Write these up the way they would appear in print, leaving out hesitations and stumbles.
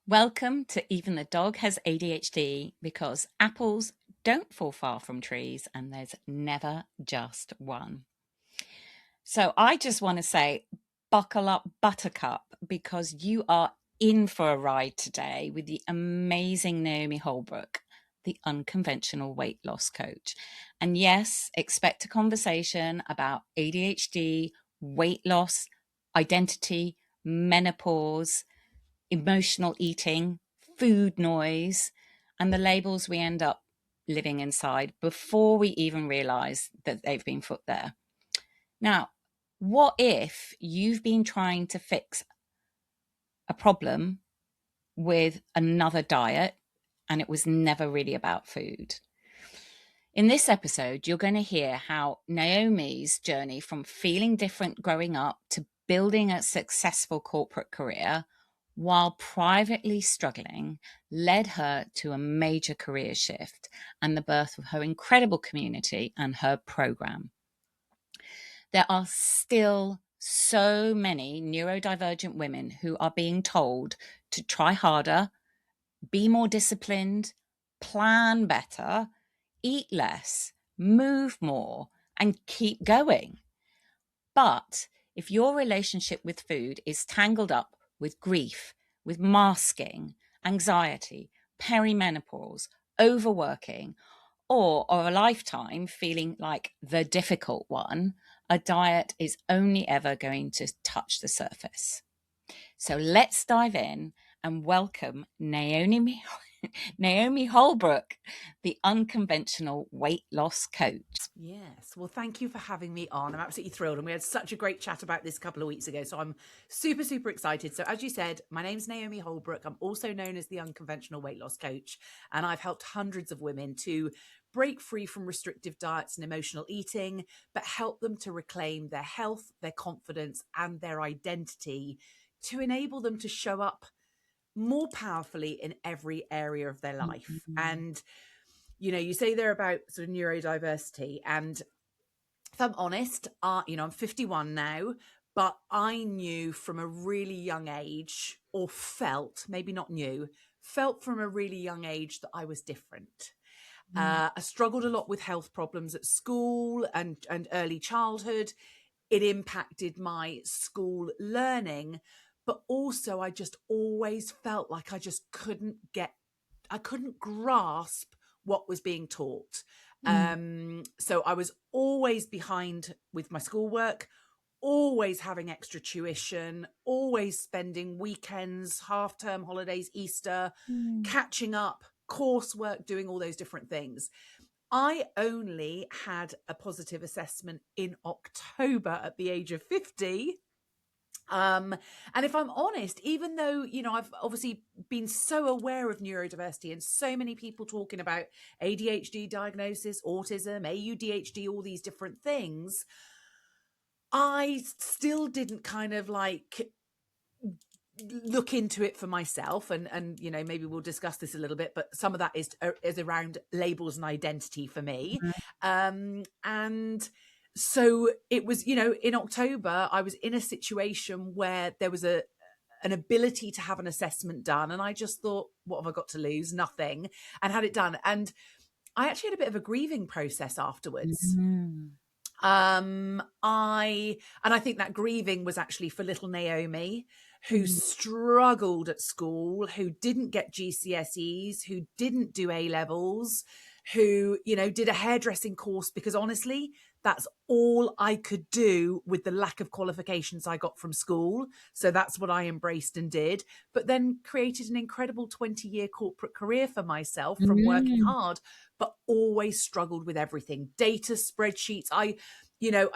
Welcome to Even the Dog Has ADHD, because apples don't fall far from trees and there's never just one. So I just want to say, buckle up, Buttercup, because you are in for a ride today with the amazing Naomi Holbrook, the Unconventional Weight Loss Coach. And yes, expect a conversation about ADHD, weight loss, identity, menopause, emotional eating, food noise, and the labels we end up living inside before we even realize that they've been put there. Now, what if you've been trying to fix a problem with another diet and it was never really about food? In this episode, you're going to hear how Naomi's journey from feeling different growing up to building a successful corporate career while privately struggling led her to a major career shift and the birth of her incredible community and her program. There are still so many neurodivergent women who are being told to try harder, be more disciplined, plan better, eat less, move more, and keep going. But if your relationship with food is tangled up with grief, with masking, anxiety, perimenopause, overworking, or a lifetime feeling like the difficult one, a diet is only ever going to touch the surface. So let's dive in and welcome Naomi Holbrook, the Unconventional Weight Loss Coach. Yes. Well, thank you for having me on. I'm absolutely thrilled. And we had such a great chat about this a couple of weeks ago. So I'm super, super excited. So as you said, my name's Naomi Holbrook. I'm also known as the Unconventional Weight Loss Coach. And I've helped hundreds of women to break free from restrictive diets and emotional eating, but help them to reclaim their health, their confidence, and their identity to enable them to show up more powerfully in every area of their life. And you say they're about sort of neurodiversity. And if I'm honest, I'm 51 now, but I knew from a really young age, or felt from a really young age that I was different. I struggled a lot with health problems at school and early childhood. It impacted my school learning, but also I just always felt like I couldn't grasp what was being taught. So I was always behind with my schoolwork, always having extra tuition, always spending weekends, half-term holidays, Easter, catching up, coursework, doing all those different things. I only had a positive assessment in October at the age of 50. And if I'm honest, even though, I've obviously been so aware of neurodiversity and so many people talking about ADHD diagnosis, autism, AUDHD, all these different things, I still didn't kind of like look into it for myself. And maybe we'll discuss this a little bit, but some of that is around labels and identity for me. And so it was, in October, I was in a situation where there was an ability to have an assessment done. And I just thought, what have I got to lose? Nothing. And had it done. And I actually had a bit of a grieving process afterwards. I think that grieving was actually for little Naomi, who struggled at school, who didn't get GCSEs, who didn't do A levels, who, did a hairdressing course because honestly, that's all I could do with the lack of qualifications I got from school. So that's what I embraced and did, but then created an incredible 20-year corporate career for myself from working hard, but always struggled with everything. Data, spreadsheets. I've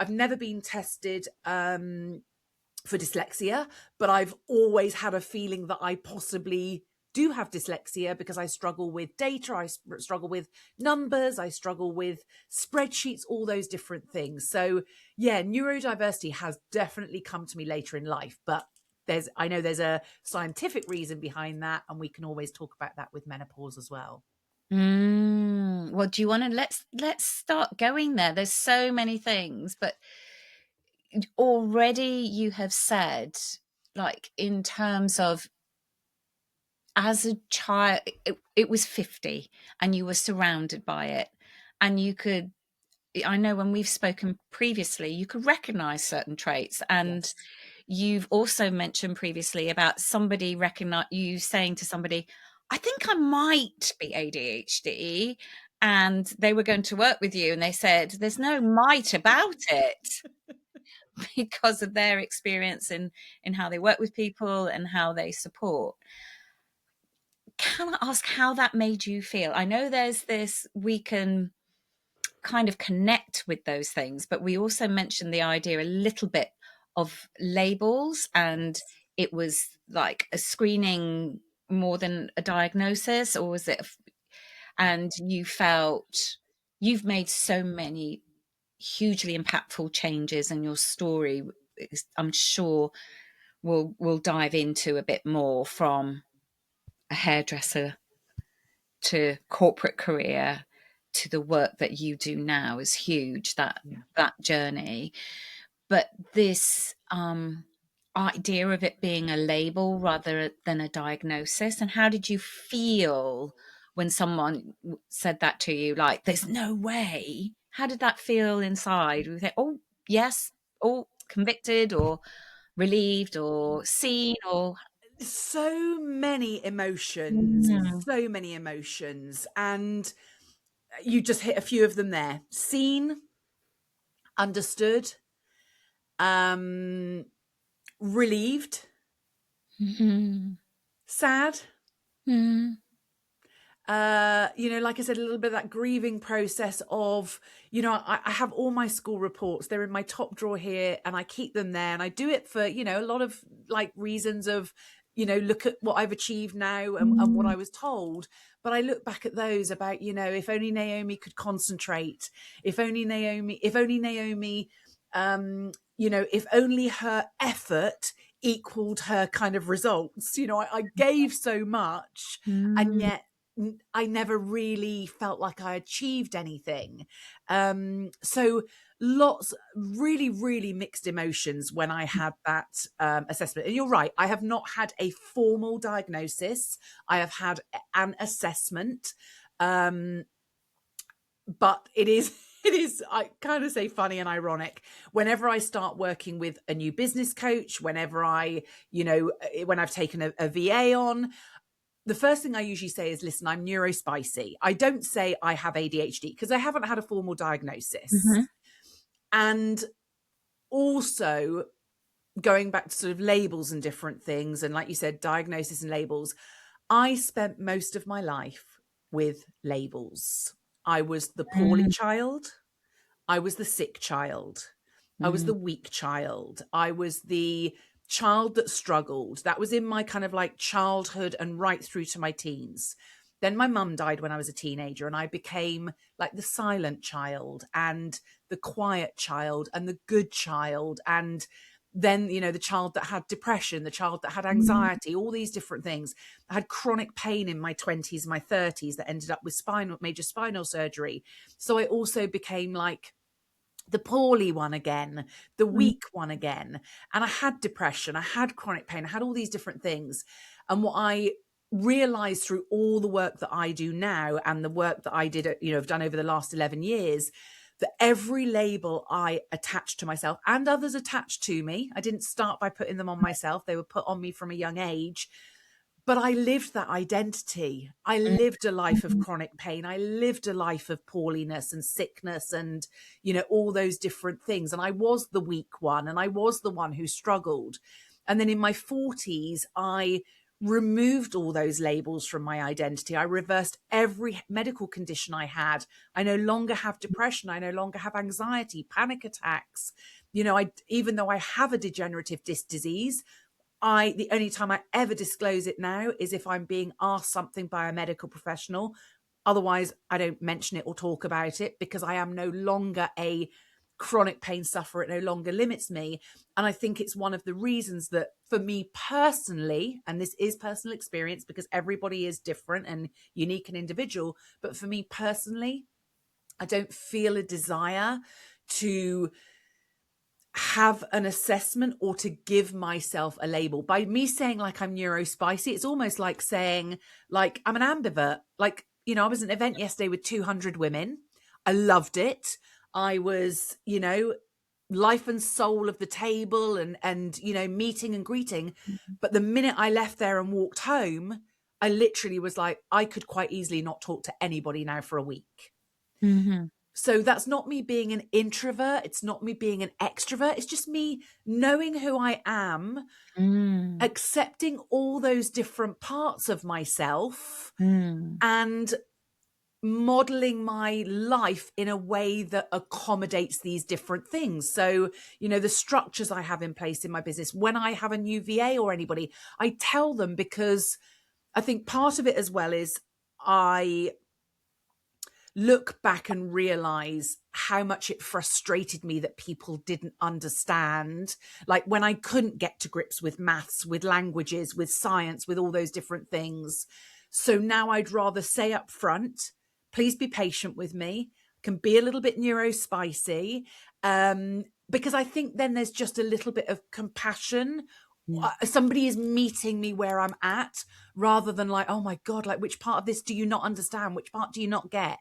never been tested for dyslexia, but I've always had a feeling that I possibly do have dyslexia because I struggle with data, I struggle with numbers, I struggle with spreadsheets, all those different things. So yeah, neurodiversity has definitely come to me later in life, but I know there's a scientific reason behind that, and we can always talk about that with menopause as well. Well, do you want to let's start going there? There's so many things, but already you have said, like, in terms of as a child, it was 50 and you were surrounded by it, and you could, I know when we've spoken previously, you could recognize certain traits. And Yes. you've also mentioned previously about somebody recognize you saying to somebody, I think I might be ADHD. And they were going to work with you and they said, there's no might about it, because of their experience in how they work with people and how they support. Can I ask how that made you feel? I know there's this, we can kind of connect with those things, but we also mentioned the idea a little bit of labels, and Yes. it was like a screening more than a diagnosis, or was it and you felt you've made so many hugely impactful changes, and your story I'm sure we'll dive into a bit more, from a hairdresser to corporate career to the work that you do now is huge, Yeah. that journey. But this idea of it being a label rather than a diagnosis, and how did you feel when someone said that to you, like, there's no way? How did that feel inside? You think, oh yes, oh, convicted or relieved or seen, or So many emotions, mm, so many emotions. And you just hit a few of them there. Seen, understood, um, relieved, mm, sad. mm, Like I said, a little bit of that grieving process of, I have all my school reports. They're in my top drawer here and I keep them there. And I do it for, a lot of like reasons of, look at what I've achieved now and what mm, I was told. But I look back at those about, if only Naomi could concentrate, if only her effort equaled her kind of results. I gave so much, and mm, yet I never really felt like I achieved anything. So lots, really, really mixed emotions when I had that assessment. And you're right, I have not had a formal diagnosis. I have had an assessment. But it is it is, I kind of say, funny and ironic. Whenever I start working with a new business coach, whenever when I've taken a VA on, the first thing I usually say is, listen, I'm neurospicy. I don't say I have ADHD because I haven't had a formal diagnosis. mhm, And also, going back to sort of labels and different things, and like you said, diagnosis and labels, I spent most of my life with labels. I was the poorly mm, child. I was the sick child. I was mm, the weak child. I was the child that struggled. That was in my kind of like childhood and right through to my teens. Then my mum died when I was a teenager, and I became like the silent child and the quiet child and the good child. And then, the child that had depression, the child that had mm, anxiety, all these different things. I had chronic pain in my 20s, my 30s that ended up with major spinal surgery. So I also became like the poorly one again, the mm, weak one again. And I had depression, I had chronic pain, I had all these different things. And what I realized through all the work that I do now and the work that I did, have done over the last 11 years, that every label I attached to myself and others attached to me, I didn't start by putting them on myself, they were put on me from a young age. But I lived that identity. I mm, lived a life of mm, chronic pain. I lived a life of poorliness and sickness and, all those different things. And I was the weak one and I was the one who struggled. And then in my 40s, I removed all those labels from my identity. I reversed every medical condition I had. I no longer have depression. I no longer have anxiety, panic attacks. Even though I have a degenerative disc disease, the only time I ever disclose it now is if I'm being asked something by a medical professional. Otherwise, I don't mention it or talk about it because I am no longer a chronic pain sufferer. It no longer limits me. And I think it's one of the reasons that for me personally, and this is personal experience because everybody is different and unique and individual, but for me personally, I don't feel a desire to have an assessment or to give myself a label. By me saying like I'm neurospicy, it's almost like saying like I'm an ambivert. Like, you know, I was at an event yesterday with 200 women. I loved it. I was, you know, life and soul of the table and you know, meeting and greeting. But the minute I left there and walked home, I literally was like, I could quite easily not talk to anybody now for a week. Mm-hmm. So that's not me being an introvert. It's not me being an extrovert. It's just me knowing who I am, accepting all those different parts of myself, and modeling my life in a way that accommodates these different things. So, you know, the structures I have in place in my business, when I have a new VA or anybody, I tell them, because I think part of it as well is I look back and realize how much it frustrated me that people didn't understand. Like when I couldn't get to grips with maths, with languages, with science, with all those different things. So now I'd rather say up front, please be patient with me. I can be a little bit neurospicy, because I think then there's just a little bit of compassion. Somebody is meeting me where I'm at, rather than like, oh my God, like which part of this do you not understand? Which part do you not get?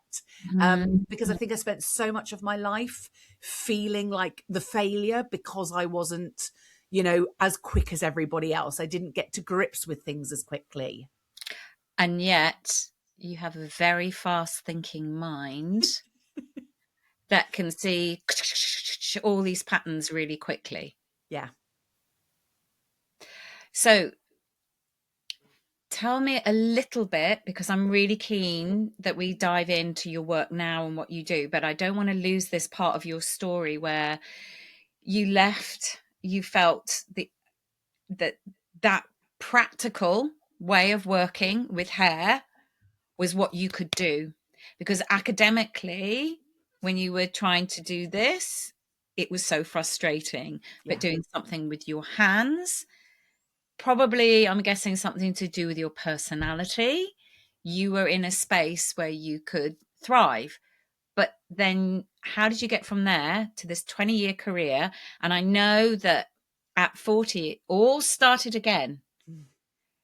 Because I think I spent so much of my life feeling like the failure because I wasn't, you know, as quick as everybody else. I didn't get to grips with things as quickly. And yet you have a very fast thinking mind that can see all these patterns really quickly. Yeah. So tell me a little bit, because I'm really keen that we dive into your work now and what you do, but I don't want to lose this part of your story where you left, you felt that practical way of working with hair was what you could do. Because academically, when you were trying to do this, it was so frustrating. But doing something with your hands, probably, I'm guessing, something to do with your personality, you were in a space where you could thrive. But then how did you get from there to this 20-year career? And I know that at 40, it all started again.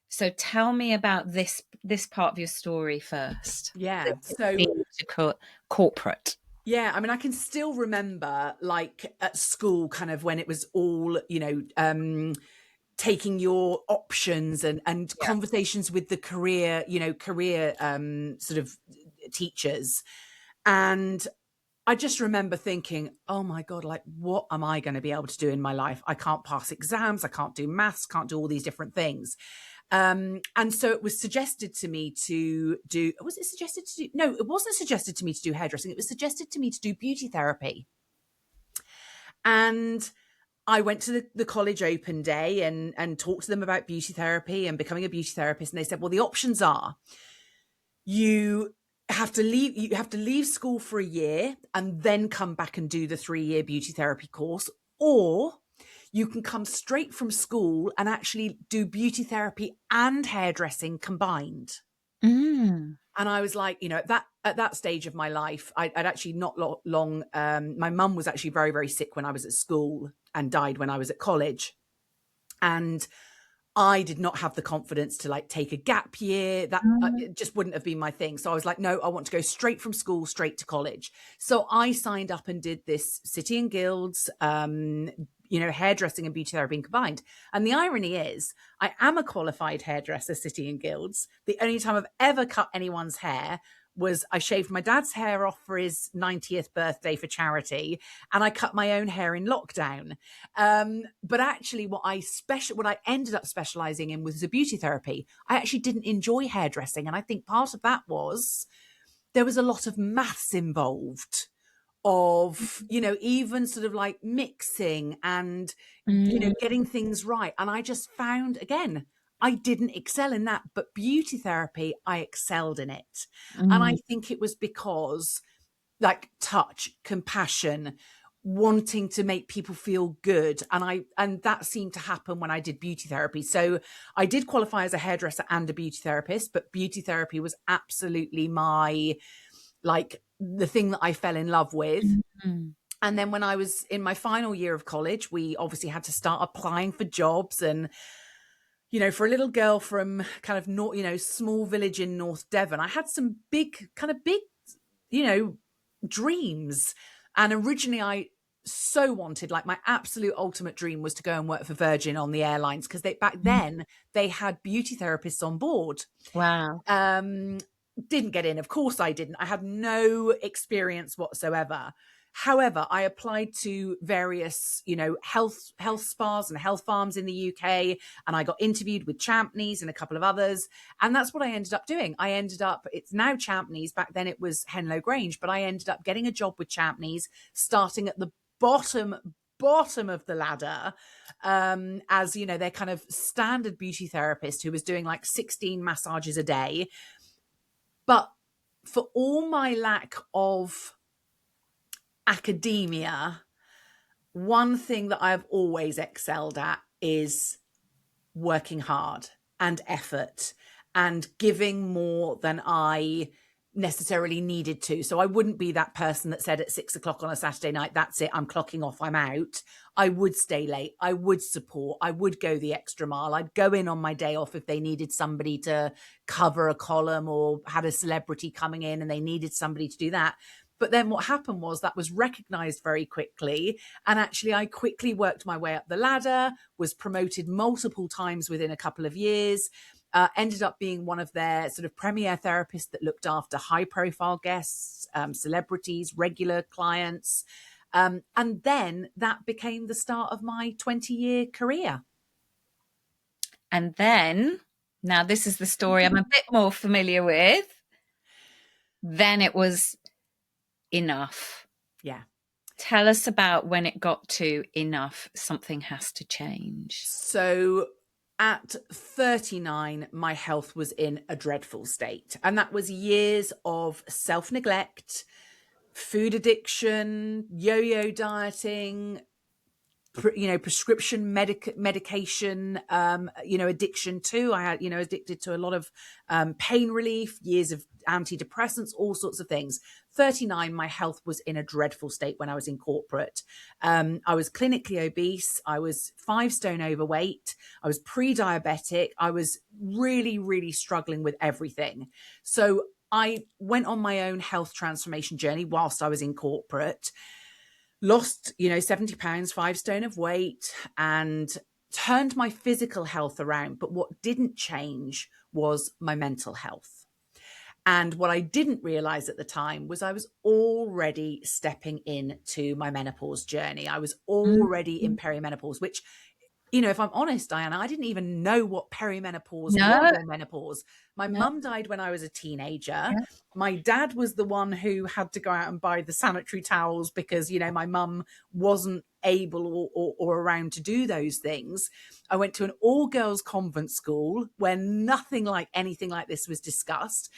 So tell me about this part of your story first. Yeah. So To corporate. yeah, I mean, I can still remember like at school, kind of when it was all, you know, taking your options and conversations with the career, you know, career sort of teachers. And I just remember thinking, oh my God, like, what am I going to be able to do in my life? I can't pass exams. I can't do maths, can't do all these different things. And so it was suggested to me to do, was it suggested to do? No, it wasn't suggested to me to do hairdressing. It was suggested to me to do beauty therapy. And I went to the college open day and talked to them about beauty therapy and becoming a beauty therapist. And they said, well, the options are you have to leave school for a year and then come back and do the 3-year beauty therapy course, or you can come straight from school and actually do beauty therapy and hairdressing combined. And I was like, you know, at that stage of my life, I'd actually not long. My mum was actually very, very sick when I was at school and died when I was at college. And I did not have the confidence to like take a gap year. That it just wouldn't have been my thing. So I was like, no, I want to go straight from school, straight to college. So I signed up and did this City and Guilds, you know, hairdressing and beauty therapy combined. And the irony is, I am a qualified hairdresser, City and Guilds. The only time I've ever cut anyone's hair was I shaved my dad's hair off for his 90th birthday for charity, and I cut my own hair in lockdown. But actually what I ended up specializing in was the beauty therapy. I actually didn't enjoy hairdressing. And I think part of that was there was a lot of maths involved, of, you know, even sort of like mixing and, you know, getting things right. And I just found, again, I didn't excel in that, but beauty therapy, I excelled in it. And I think it was because like touch, compassion, wanting to make people feel good. And that seemed to happen when I did beauty therapy. So I did qualify as a hairdresser and a beauty therapist, but beauty therapy was absolutely my, like, the thing that I fell in love with. And then when I was in my final year of college, we obviously had to start applying for jobs. And, you know, for a little girl from kind of North, you know, small village in North Devon, I had some big, you know, dreams. And originally I so wanted, like my absolute ultimate dream was to go and work for Virgin on the airlines, because they back then they had beauty therapists on board. Wow. Didn't get in. Of course I didn't. I had no experience whatsoever. However, I applied to various, you know, health spas and health farms in the UK, and I got interviewed with Champneys and a couple of others. And that's what I ended up doing. I ended up, it's now Champneys, back then it was Henlow Grange, but I ended up getting a job with Champneys, starting at the bottom of the ladder, as, you know, their kind of standard beauty therapist who was doing like 16 massages a day. But for all my lack of academia, one thing that I've always excelled at is working hard and effort and giving more than I necessarily needed to. So I wouldn't be that person that said at 6 o'clock on a Saturday night, that's it, I'm clocking off, I'm out. I would stay late. I would support. I would go the extra mile. I'd go in on my day off if they needed somebody to cover a column or had a celebrity coming in and they needed somebody to do that. But then what happened was that was recognized very quickly. And actually, I quickly worked my way up the ladder, was promoted multiple times within a couple of years, ended up being one of their sort of premier therapists that looked after high profile guests, celebrities, regular clients. And then that became the start of my 20-year career. And then, now this is the story I'm a bit more familiar with. Then it was enough. Yeah. Tell us about when it got to enough, something has to change. So at 39, my health was in a dreadful state. And that was years of self-neglect, food addiction, yo-yo dieting, you know, prescription medication, you know, addiction too. I had, you know, addicted to a lot of pain relief, years of antidepressants, all sorts of things. 39, my health was in a dreadful state when I was in corporate. I was clinically obese. I was 5 stone overweight. I was pre-diabetic. I was really, really struggling with everything. So I went on my own health transformation journey whilst I was in corporate. Lost, you know, 70 pounds, 5 stone of weight, and turned my physical health around. But what didn't change was my mental health. And what I didn't realize at the time was I was already stepping into my menopause journey. I was already in perimenopause, which, you know, if I'm honest, Diana, I didn't even know what perimenopause was or menopause. My mum died when I was a teenager. Yeah. My dad was the one who had to go out and buy the sanitary towels because, you know, my mum wasn't able or around to do those things. I went to an all-girls convent school where nothing like anything like this was discussed.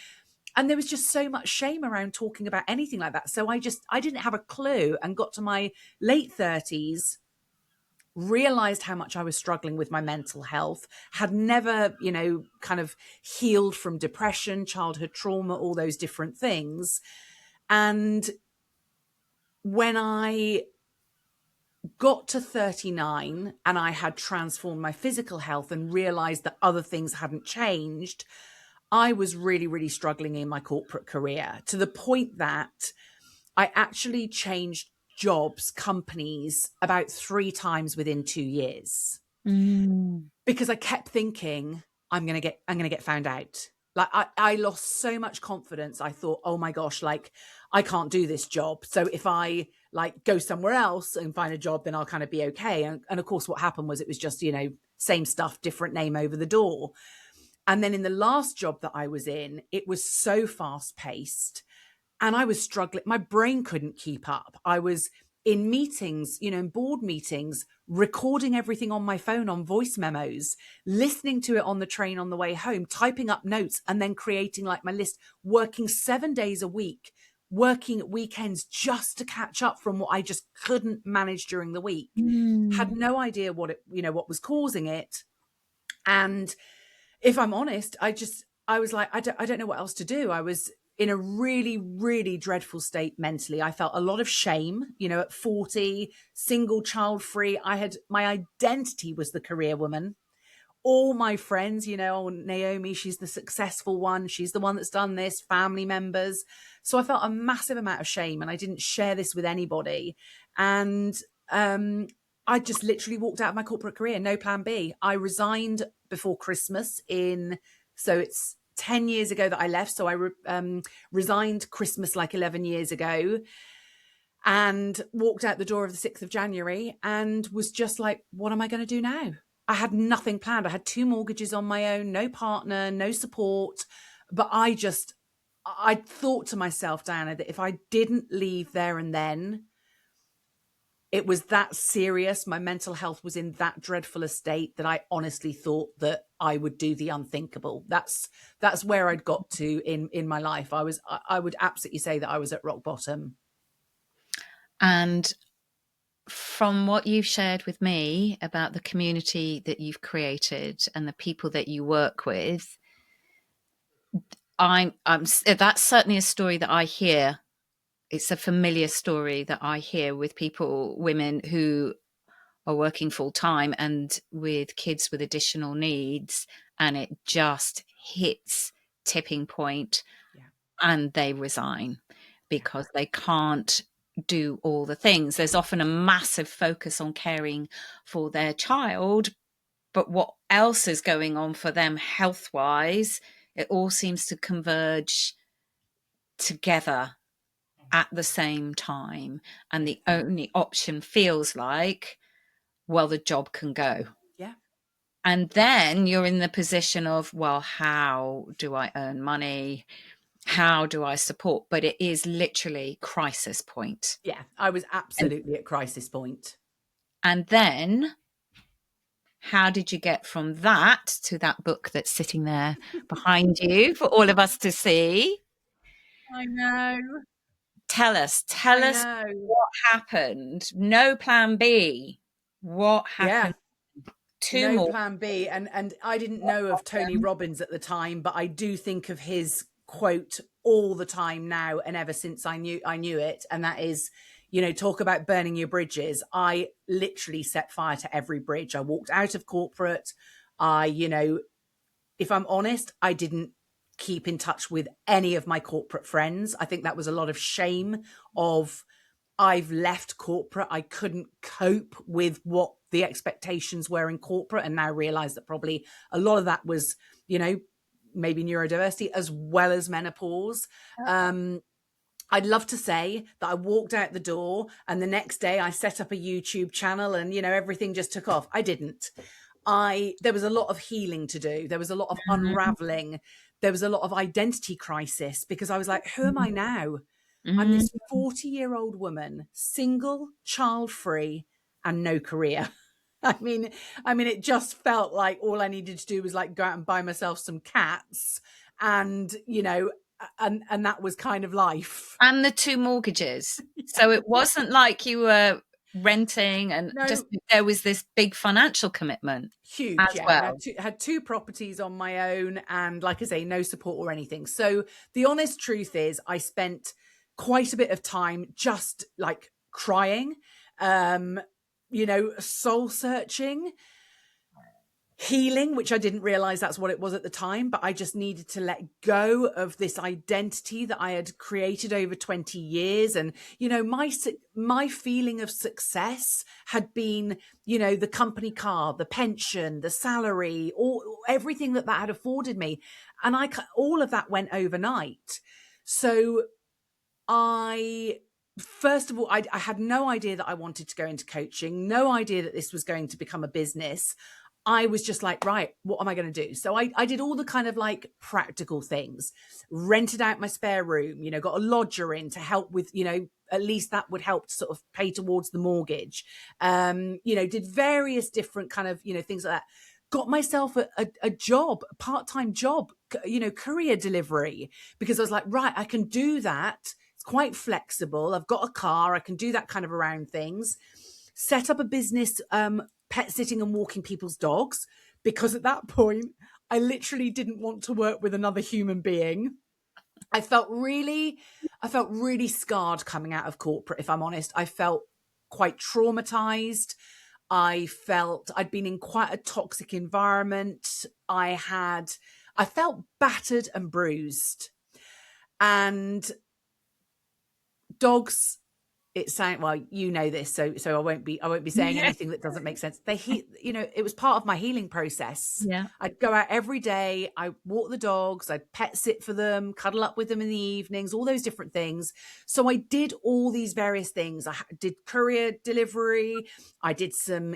And there was just so much shame around talking about anything like that. So I didn't have a clue, and got to my late 30s, realized how much I was struggling with my mental health, had never, you know, kind of healed from depression, childhood trauma, all those different things. And when I got to 39 and I had transformed my physical health and realized that other things hadn't changed, I was really, really struggling in my corporate career, to the point that I actually changed jobs, companies, about 3 times within 2 years, because I kept thinking, I'm going to get found out. Like I lost so much confidence. I thought, oh my gosh, like I can't do this job. So if I like go somewhere else and find a job, then I'll kind of be okay. And of course, what happened was it was just, you know, same stuff, different name over the door. And then in the last job that I was in, it was so fast paced and I was struggling. My brain couldn't keep up. I was in meetings, you know, in board meetings, recording everything on my phone on voice memos, listening to it on the train on the way home, typing up notes, and then creating like my list, working 7 days a week, working at weekends just to catch up from what I just couldn't manage during the week. Had no idea what was causing it. And if I'm honest, I was like, I don't know what else to do. I was in a really, really dreadful state mentally. I felt a lot of shame, at 40, single, child free. My identity was the career woman. All my friends, Naomi, she's the successful one. She's the one that's done this, family members. So I felt a massive amount of shame, and I didn't share this with anybody. And I just literally walked out of my corporate career, no plan B. I resigned before Christmas so it's 10 years ago that I left. So I resigned Christmas like 11 years ago and walked out the door of the 6th of January and was just like, what am I going to do now? I had nothing planned. I had 2 mortgages on my own, no partner, no support. But I thought to myself, Diana, that if I didn't leave there and then, it was that serious. My mental health was in that dreadful a state that I honestly thought that I would do the unthinkable. That's where I'd got to in my life. I would absolutely say that I was at rock bottom. And from what you've shared with me about the community that you've created and the people that you work with, that's certainly a story that I hear. It's a familiar story that I hear with women who are working full time and with kids with additional needs, and it just hits tipping point, and they resign because they can't do all the things. There's often a massive focus on caring for their child, but what else is going on for them health wise, it all seems to converge together at the same time, and the only option feels like, well, the job can go. Yeah. And then you're in the position of, well, how do I earn money? How do I support? But it is literally crisis point. Yeah, I was absolutely at crisis point. And then how did you get from that to that book that's sitting there behind you for all of us to see? I know. Tell us what happened. No plan B. What happened? Yeah. No plan B. And I didn't know of Tony Robbins at the time, but I do think of his quote all the time now and ever since I knew it. And that is, talk about burning your bridges. I literally set fire to every bridge. I walked out of corporate. If I'm honest, I didn't keep in touch with any of my corporate friends. I think that was a lot of shame of, I've left corporate. I couldn't cope with what the expectations were in corporate, and now realize that probably a lot of that was, maybe neurodiversity as well as menopause. I'd love to say that I walked out the door and the next day I set up a YouTube channel and, everything just took off. I didn't. There was a lot of healing to do. There was a lot of unraveling. There was a lot of identity crisis, because I was like, who am I now? I'm this 40-year-old woman, single, child-free, and no career. I mean, it just felt like all I needed to do was like go out and buy myself some cats, and and that was kind of life. And the 2 mortgages. So it wasn't like you were renting, and just there was this big financial commitment. Huge, as well. Had 2 properties on my own, and like I say, no support or anything. So the honest truth is, I spent quite a bit of time just like crying, soul searching, healing, which I didn't realize that's what it was at the time, but I just needed to let go of this identity that I had created over 20 years. And, my feeling of success had been, the company car, the pension, the salary, everything that had afforded me. And all of that went overnight. So first of all, I had no idea that I wanted to go into coaching, no idea that this was going to become a business. I was just like, right, what am I going to do? So I did all the kind of like practical things, rented out my spare room, got a lodger in to help with, at least that would help to sort of pay towards the mortgage. Did various different kind of, things like that. Got myself a job, a part-time job, courier delivery, because I was like, right, I can do that. It's quite flexible. I've got a car. I can do that kind of around things. Set up a business, pet sitting and walking people's dogs, because at that point, I literally didn't want to work with another human being. I felt really scarred coming out of corporate, if I'm honest. I felt quite traumatized. I felt I'd been in quite a toxic environment. I felt battered and bruised. And dogs, it sound well, you know this, so I won't be saying Yeah. anything that doesn't make sense. It was part of my healing process. Yeah. I'd go out every day, I walk the dogs, I'd pet sit for them, cuddle up with them in the evenings, all those different things. So I did all these various things. I did courier delivery, I did some,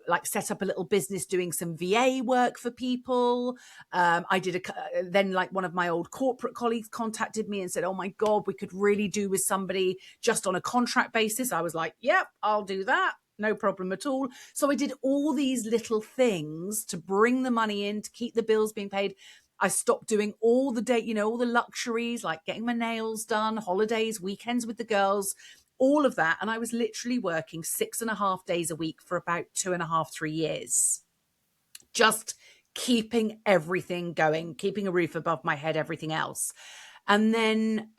like set up a little business doing some VA work for people. I did then, like, one of my old corporate colleagues contacted me and said, oh my God, we could really do with somebody just on a contract basis. I was like, yep, I'll do that. No problem at all. So I did all these little things to bring the money in, to keep the bills being paid. I stopped doing all all the luxuries, like getting my nails done, holidays, weekends with the girls, all of that. And I was literally working 6.5 days a week for about 2.5, 3 years. Just keeping everything going, keeping a roof above my head, everything else. And then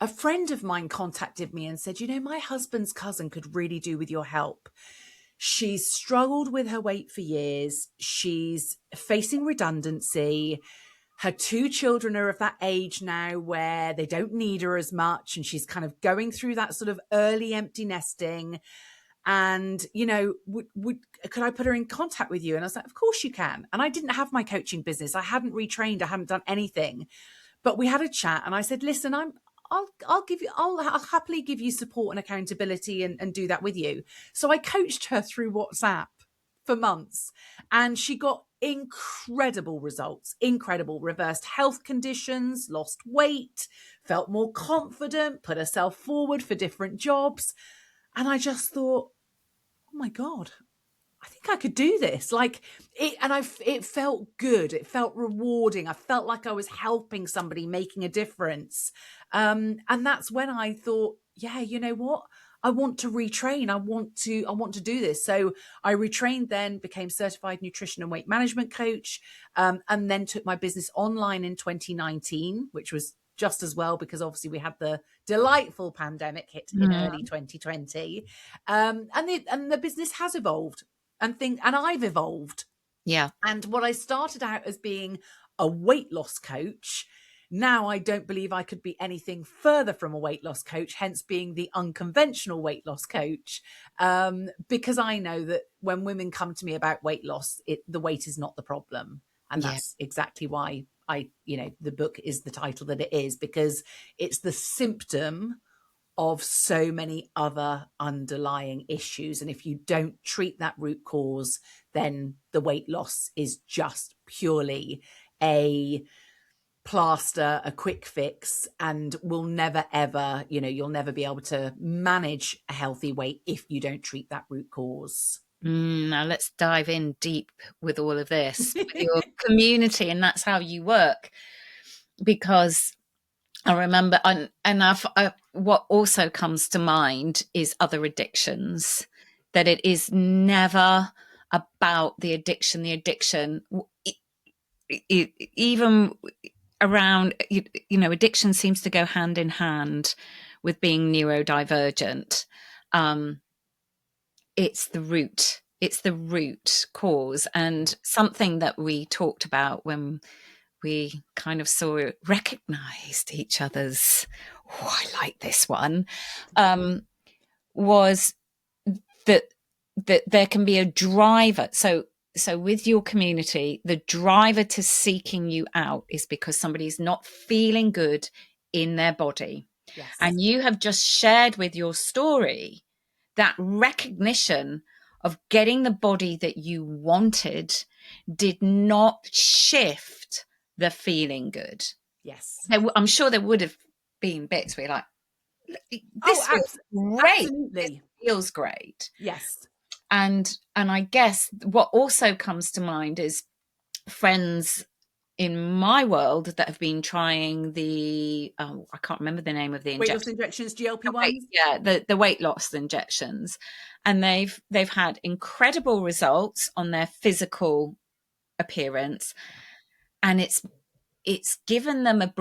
a friend of mine contacted me and said, my husband's cousin could really do with your help. She's struggled with her weight for years. She's facing redundancy. Her 2 children are of that age now where they don't need her as much. And she's kind of going through that sort of early empty nesting. And, could I put her in contact with you? And I was like, of course you can. And I didn't have my coaching business. I hadn't retrained. I hadn't done anything. But we had a chat and I said, listen, I'll happily give you support and accountability and do that with you. So I coached her through WhatsApp for months, and she got incredible results, reversed health conditions, lost weight, felt more confident, put herself forward for different jobs. And I just thought, oh my God, I think I could do this. Like it felt good. It felt rewarding. I felt like I was helping somebody, making a difference. And that's when I thought, yeah, you know what? I want to retrain. I want to do this. So I retrained, then became certified nutrition and weight management coach, and then took my business online in 2019, which was just as well, because obviously we had the delightful pandemic hit in early 2020. And the business has evolved and I've evolved. Yeah. And what I started out as being a weight loss coach, now I don't believe I could be anything further from a weight loss coach, hence being the unconventional weight loss coach. Because I know that when women come to me about weight loss, the weight is not the problem. And Yeah. that's exactly why the book is the title that it is, because it's the symptom of so many other underlying issues. And if you don't treat that root cause, then the weight loss is just purely a plaster, a quick fix, and will never, ever, you'll never be able to manage a healthy weight if you don't treat that root cause. Now let's dive in deep with all of this, with your community, and that's how you work. Because I remember, what also comes to mind is other addictions, that it is never about the addiction. The addiction, even around, addiction seems to go hand in hand with being neurodivergent. It's the root cause, and something that we talked about when we kind of recognized each other's, I like this one, was that there can be a driver. So with your community, the driver to seeking you out is because somebody's not feeling good in their body. Yes. And you have just shared with your story that recognition of getting the body that you wanted did not shift the feeling good. Yes. I'm sure there would have been bits where you're like, this feels great. Absolutely. This feels great. Yes. And I guess what also comes to mind is friends in my world that have been trying the I can't remember the name of the weight loss injections, GLP-1s. Yeah, the weight loss injections, and they've had incredible results on their physical appearance, and it's it's given them a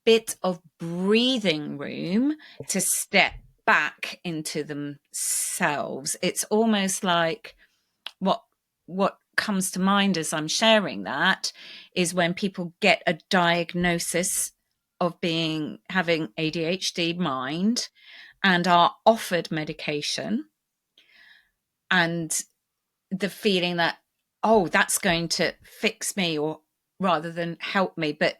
bit of breathing room to step back into themselves. It's almost like what comes to mind as I'm sharing that is when people get a diagnosis of having ADHD mind and are offered medication, and the feeling that, oh, that's going to fix me, or rather than help me, but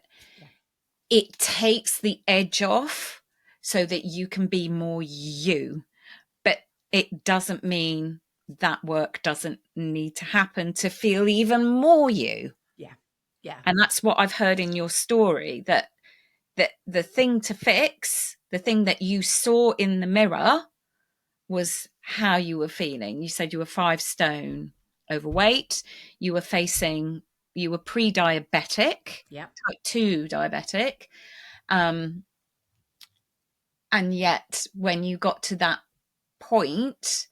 it takes the edge off so that you can be more you. But it doesn't mean that work doesn't need to happen to feel even more you. Yeah. And that's what I've heard in your story, that the thing to fix, the thing that you saw in the mirror, was how you were feeling. You said you were 5 stone overweight. You were pre-diabetic, type 2 diabetic. And yet when you got to that point,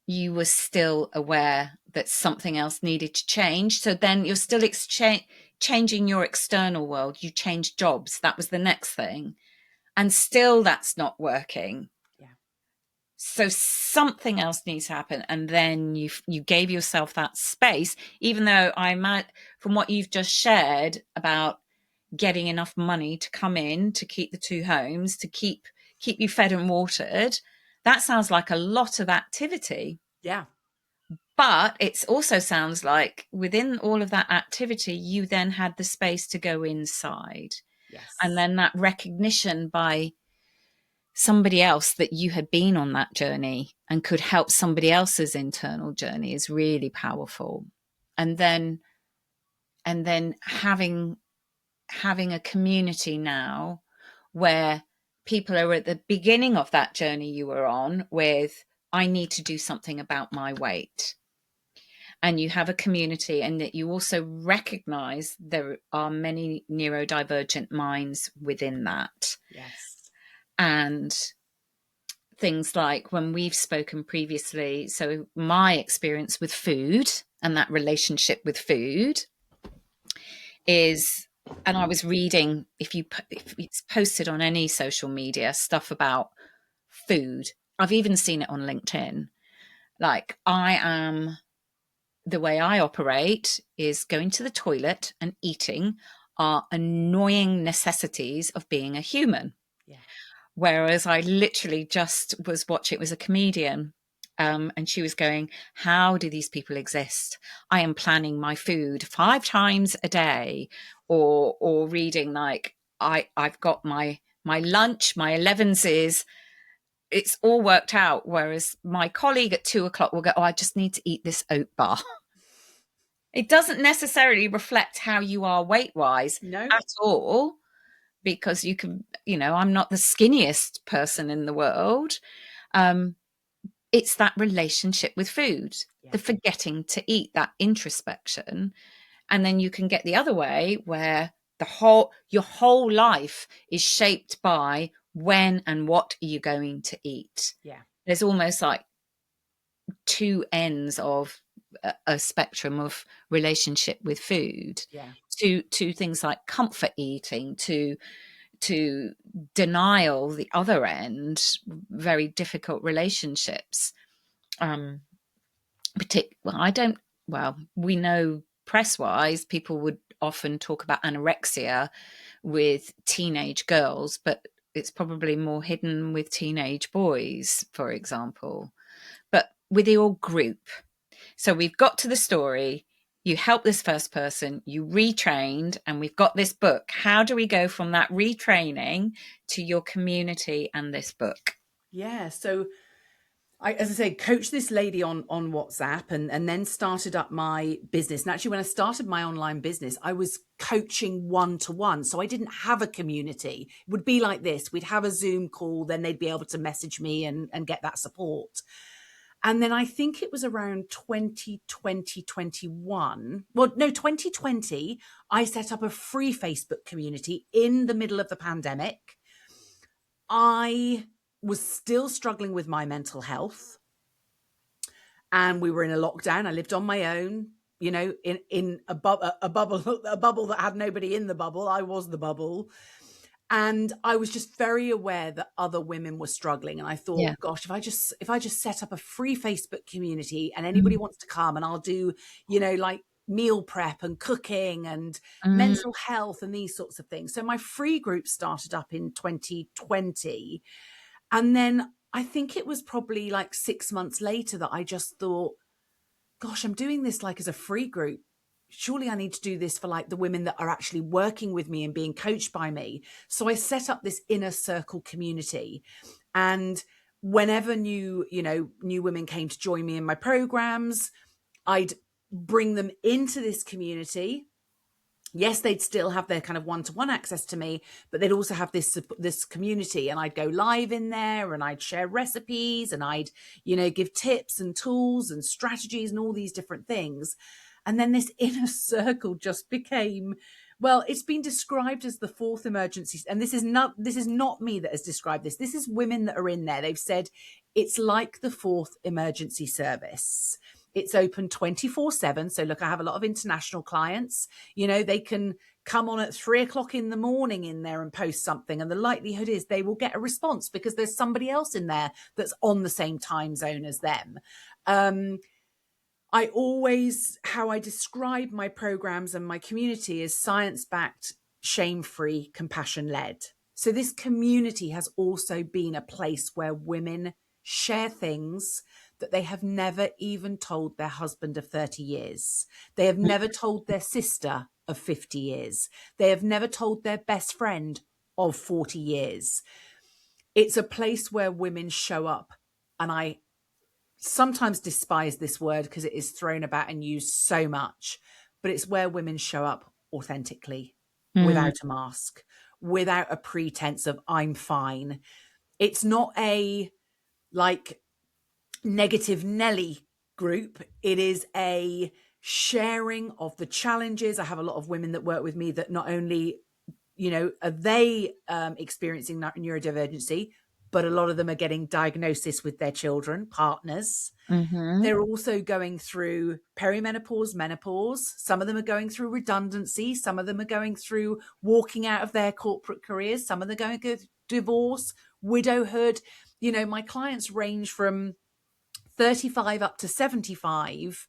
you were still aware that something else needed to change. So then you're still changing your external world. You changed jobs. That was the next thing. And still that's not working. So something else needs to happen. And then you gave yourself that space, even though from what you've just shared about getting enough money to come in to keep the 2 homes, to keep you fed and watered, that sounds like a lot of activity. Yeah. But it also sounds like within all of that activity, you then had the space to go inside. Yes. And then that recognition by somebody else that you had been on that journey and could help somebody else's internal journey is really powerful. And then having a community now where people are at the beginning of that journey you were on with, I need to do something about my weight. And you have a community, and that you also recognize there are many neurodivergent minds within that. Yes. And things like when we've spoken previously, so my experience with food and that relationship with food is, and I was reading, if it's posted on any social media, stuff about food. I've even seen it on LinkedIn. Like, the way I operate is going to the toilet and eating are annoying necessities of being a human. Yeah. Whereas I literally just was watching, it was a comedian, and she was going, how do these people exist? I am planning my food 5 times a day, or reading like, I've got my lunch, my 11s, it's all worked out. Whereas my colleague at 2:00 will go, oh, I just need to eat this oat bar. It doesn't necessarily reflect how you are weight-wise at all, because you can, I'm not the skinniest person in the world. It's that relationship with food, the forgetting to eat, that introspection. And then you can get the other way where your whole life is shaped by when and what are you going to eat. Yeah. There's almost like 2 ends of a spectrum of relationship with food. To things like comfort eating, to denial, the other end, very difficult relationships. We know press wise people would often talk about anorexia with teenage girls, but it's probably more hidden with teenage boys, for example. But with your group, so we've got to the story, you help this first person, you retrained, and we've got this book. How do we go from that retraining to your community and this book? Yeah. So I, as I say, coached this lady on WhatsApp, and then started up my business. And actually, when I started my online business, I was coaching 1-to-1. So I didn't have a community. It would be like this. We'd have a Zoom call, then they'd be able to message me and get that support. And then I think it was around 2020, 2020, I set up a free Facebook community in the middle of the pandemic. I was still struggling with my mental health, and we were in a lockdown. I lived on my own. in a bubble that had nobody in the bubble. I was the bubble. And I was just very aware that other women were struggling. And I thought, gosh, if I just set up a free Facebook community and anybody wants to come, and I'll do, like meal prep and cooking and mental health and these sorts of things. So my free group started up in 2020. And then I think it was probably like 6 months later that I just thought, gosh, I'm doing this like as a free group. Surely I need to do this for like the women that are actually working with me and being coached by me. So I set up this inner circle community. And whenever new women came to join me in my programs, I'd bring them into this community. Yes, they'd still have their kind of one-to-one access to me, but they'd also have this community, and I'd go live in there and I'd share recipes and I'd, give tips and tools and strategies and all these different things. And then this inner circle just became, well, it's been described as the fourth emergency. And this is not me that has described this. This is women that are in there. They've said it's like the fourth emergency service. It's open 24/7. So look, I have a lot of international clients. They can come on at 3:00 in the morning in there and post something. And the likelihood is they will get a response because there's somebody else in there that's on the same time zone as them. How I describe my programs and my community is science-backed, shame-free, compassion-led. So this community has also been a place where women share things that they have never even told their husband of 30 years. They have never told their sister of 50 years. They have never told their best friend of 40 years. It's a place where women show up, and I sometimes despise this word because it is thrown about and used so much, but it's where women show up authentically, without a mask, without a pretense of I'm fine. It's not a like negative Nelly group. It is a sharing of the challenges. I have a lot of women that work with me that not only, are they experiencing neurodivergency, but a lot of them are getting diagnosis with their children, partners. They're also going through perimenopause, menopause. Some of them are going through redundancy. Some of them are going through walking out of their corporate careers. Some of them are going through divorce, widowhood. My clients range from 35 up to 75,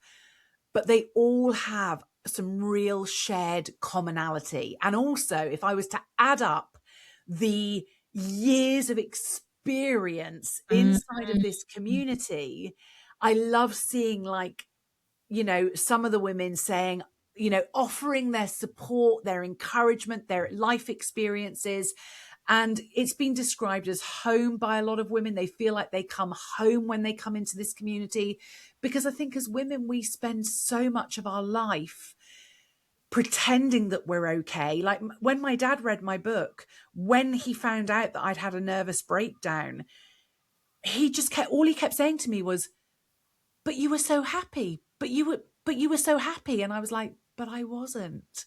but they all have some real shared commonality. And also, if I was to add up the years of experience inside of this community, I love seeing some of the women saying, offering their support, their encouragement, their life experiences. And it's been described as home by a lot of women. They feel like they come home when they come into this community, because I think as women, we spend so much of our life pretending that we're okay. Like when my dad read my book, when he found out that I'd had a nervous breakdown, all he kept saying to me was, but you were so happy, but you were so happy. And I was like, but I wasn't.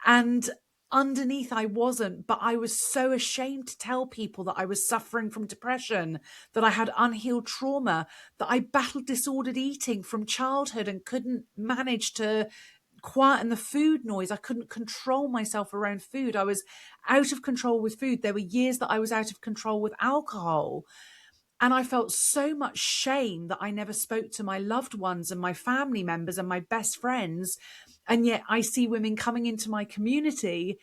And underneath I wasn't, but I was so ashamed to tell people that I was suffering from depression, that I had unhealed trauma, that I battled disordered eating from childhood and couldn't manage to quieten the food noise. I couldn't control myself around food. I was out of control with food. There were years that I was out of control with alcohol. And I felt so much shame that I never spoke to my loved ones and my family members and my best friends. And yet I see women coming into my community,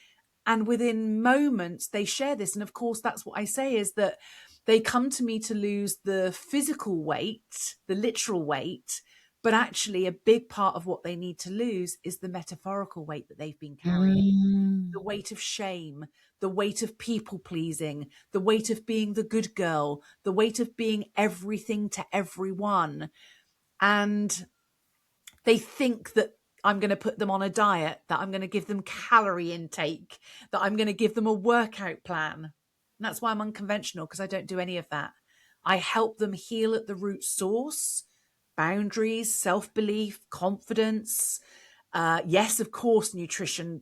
and within moments they share this. And of course, that's what I say, is that they come to me to lose the physical weight, the literal weight, but actually a big part of what they need to lose is the metaphorical weight that they've been carrying. The weight of shame, the weight of people pleasing, the weight of being the good girl, the weight of being everything to everyone. And they think that I'm going to put them on a diet, that I'm going to give them calorie intake, that I'm going to give them a workout plan. And that's why I'm unconventional, because I don't do any of that. I help them heal at the root source: boundaries, self-belief, confidence. Yes, of course, nutrition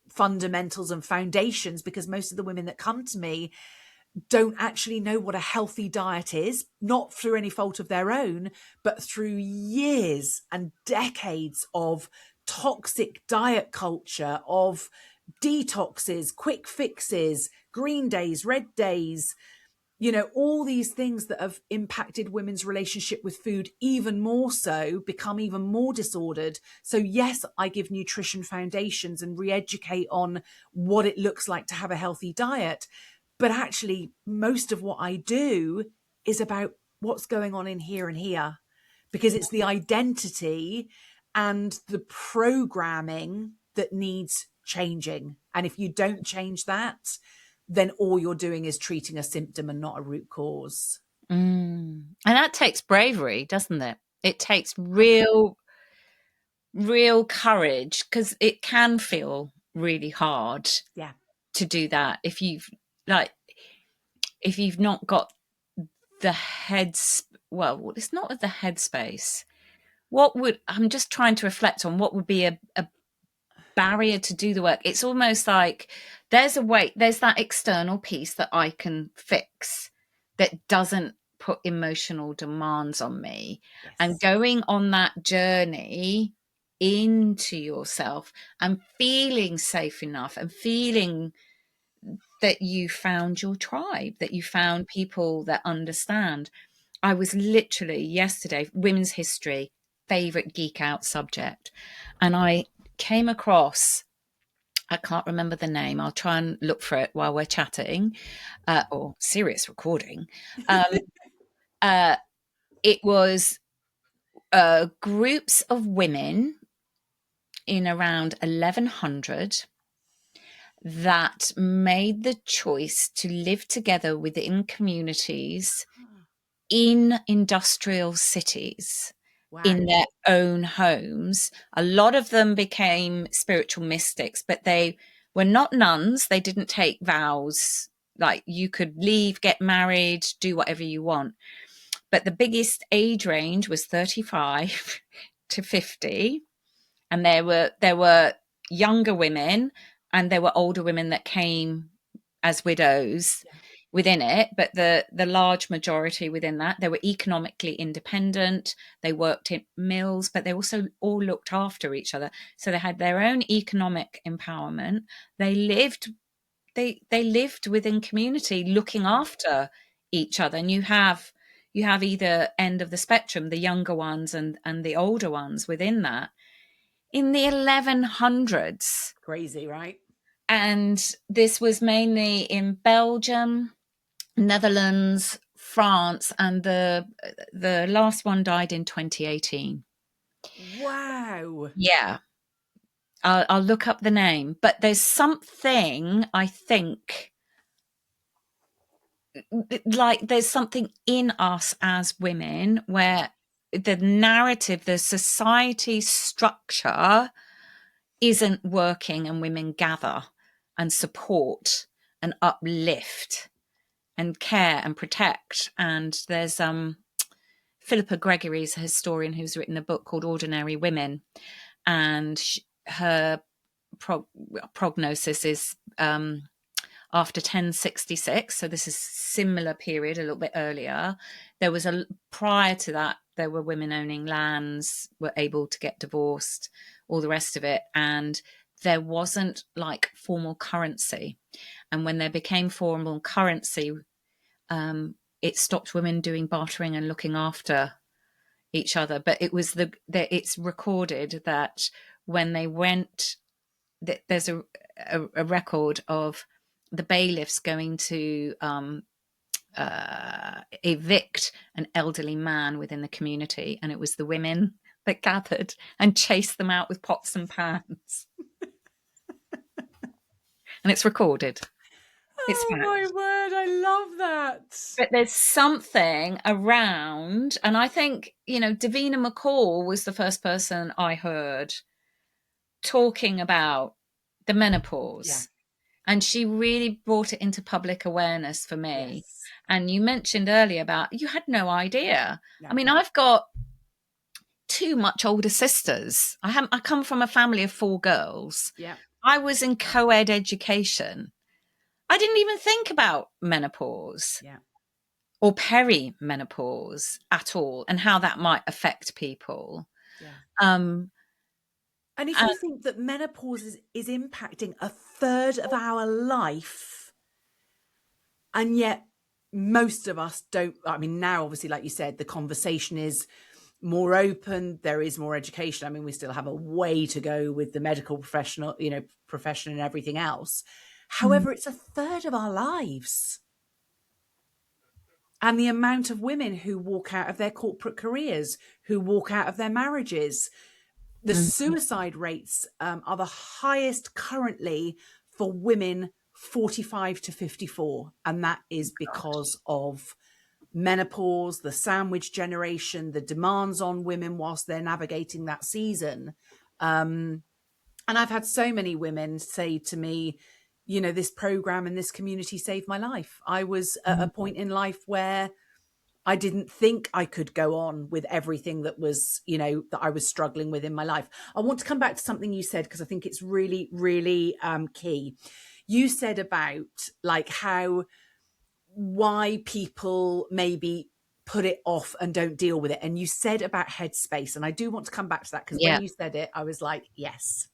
fundamentals and foundations, because most of the women that come to me, don't actually know what a healthy diet is, not through any fault of their own, but through years and decades of toxic diet culture, of detoxes, quick fixes, green days, red days, you know, all these things that have impacted women's relationship with food even more so, become even more disordered. So yes, I give nutrition foundations and re-educate on what it looks like to have a healthy diet. But actually, most of what I do is about what's going on in here and here, because it's the identity and the programming that needs changing. And if you don't change that, then all you're doing is treating a symptom and not a root cause. And that takes bravery, doesn't it? It takes real courage, because it can feel really hard Yeah. to do that if you've not got the well, it's not the headspace. I'm just trying to reflect on what would be a barrier to do the work. It's almost like there's that external piece that I can fix that doesn't put emotional demands on me. Yes. And going on that journey into yourself and feeling safe enough and feeling that you found your tribe, that you found people that understand. I was literally yesterday, women's history, favorite geek out subject. And I came across, I can't remember the name. I'll try and look for it while we're chatting, or serious recording. It was groups of women in around 1100 that made the choice to live together within communities in industrial cities. Wow. In their own homes. A lot of them became spiritual mystics, but they were not nuns. They didn't take vows. Like, you could leave, get married, do whatever you want. But the biggest age range was 35 to 50. And there were younger women and there were older women that came as widows within it, but the large majority within that, they were economically independent. They worked in mills, but they also all looked after each other. So they had their own economic empowerment. They lived within community, looking after each other. And you have either end of the spectrum, the younger ones and the older ones within that. In the 1100s. Crazy, right? And this was mainly in Belgium, Netherlands, France, and the last one died in 2018. Wow. Yeah. I'll look up the name, but there's something, I think, like there's something in us as women where the narrative, the society structure isn't working, and women gather and support and uplift and care and protect. And there's Philippa Gregory's a historian who's written a book called Ordinary Women, and her prognosis is after 1066. So this is similar period, a little bit earlier. There was prior to that, there were women owning lands, were able to get divorced, all the rest of it. And there wasn't like formal currency. And when there became formal currency, it stopped women doing bartering and looking after each other. But it was it's recorded that when they went, there's a record of the bailiffs going to evict an elderly man within the community, and it was the women that gathered and chased them out with pots and pans. And it's recorded. It's oh my word, I love that. But there's something around, and I think, Davina McCall was the first person I heard talking about the menopause. Yeah. And she really brought it into public awareness for me. Yes. And you mentioned earlier about you had no idea. No. I mean, I've got two much older sisters. I come from a family of 4 girls. Yeah. I was in co-ed education. I didn't even think about menopause Yeah. or perimenopause at all and how that might affect people. Yeah. Um, And if and you think that menopause is impacting a third of our life, and yet most of us don't, I mean, now obviously, like you said, the conversation is more open, there is more education. I mean, we still have a way to go with the medical professional, profession and everything else. However, it's a third of our lives. And the amount of women who walk out of their corporate careers, who walk out of their marriages, the suicide rates are the highest currently for women 45 to 54. And that is because of menopause, the sandwich generation, the demands on women whilst they're navigating that season. And I've had so many women say to me, this program and this community saved my life. I was at a point in life where I didn't think I could go on with everything that was, that I was struggling with in my life. I want to come back to something you said, because I think it's really, really key. You said about like why people maybe put it off and don't deal with it. And you said about headspace. And I do want to come back to that, because when yeah, you said it, I was like, yes.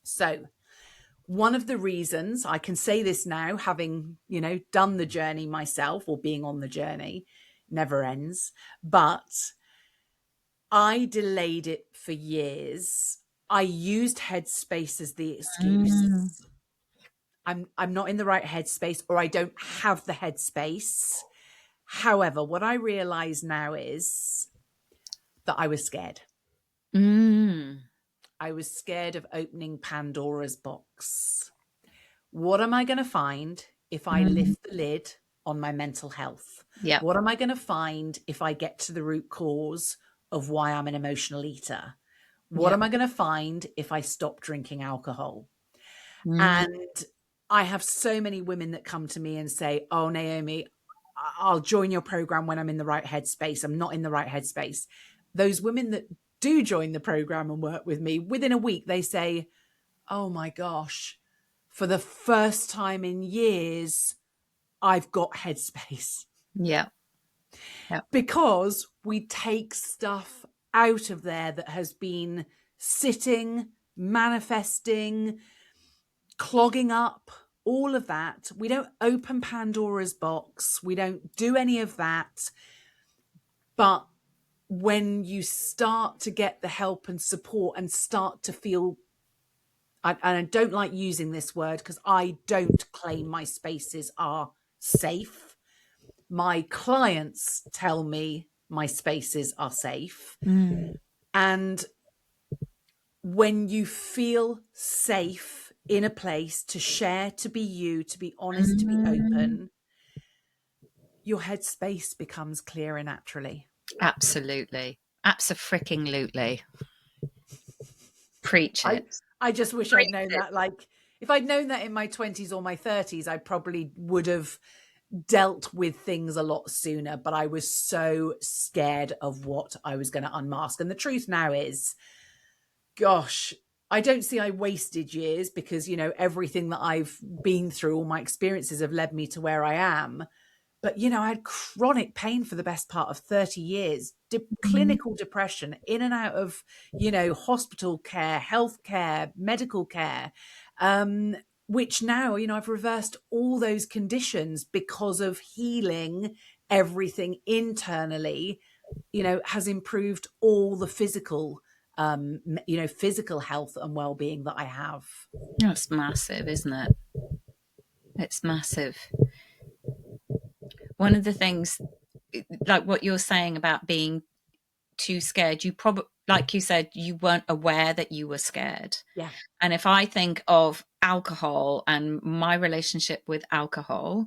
So one of the reasons I can say this now, having, done the journey myself, or being on the journey, never ends, but I delayed it for years. I used headspace as the excuse. mm, I'm not in the right headspace, or I don't have the headspace. However, what I realize now is that I was scared. mm, I was scared of opening Pandora's box. What am I going to find if I mm, lift the lid on my mental health? yeah, What am I going to find if I get to the root cause of why I'm an emotional eater? What yeah, am I going to find if I stop drinking alcohol? mm, And I have so many women that come to me and say, oh, Naomi, I'll join your program when I'm in the right headspace. I'm not in the right headspace. Those women that do join the program and work with me, within a week, they say, oh my gosh, for the first time in years, I've got headspace. yeah, yeah, Because we take stuff out of there that has been sitting, manifesting, clogging up, all of that. We don't open Pandora's box. We don't do any of that. But when you start to get the help and support and start to feel, and I don't like using this word because I don't claim my spaces are safe. My clients tell me my spaces are safe. mm, And when you feel safe in a place to share, to be you, to be honest, to be mm. open, your headspace becomes clearer naturally. Absolutely. Abso-freaking-lutely. Preach I it. I just wish I'd Preach known it. that. Like, if I'd known that in my 20s or my 30s, I probably would have dealt with things a lot sooner. But I was so scared of what I was going to unmask. And the truth now is, gosh, I don't see I wasted years, because, everything that I've been through, all my experiences have led me to where I am. But, I had chronic pain for the best part of 30 years, Mm, clinical depression, in and out of, hospital care, healthcare, medical care, which now, I've reversed all those conditions because of healing everything internally, has improved all the physical health and well-being that I have. that's massive, isn't it? It's massive. One of the things, like what you're saying about being too scared, you probably, like you said, you weren't aware that you were scared. Yeah. And if I think of alcohol and my relationship with alcohol,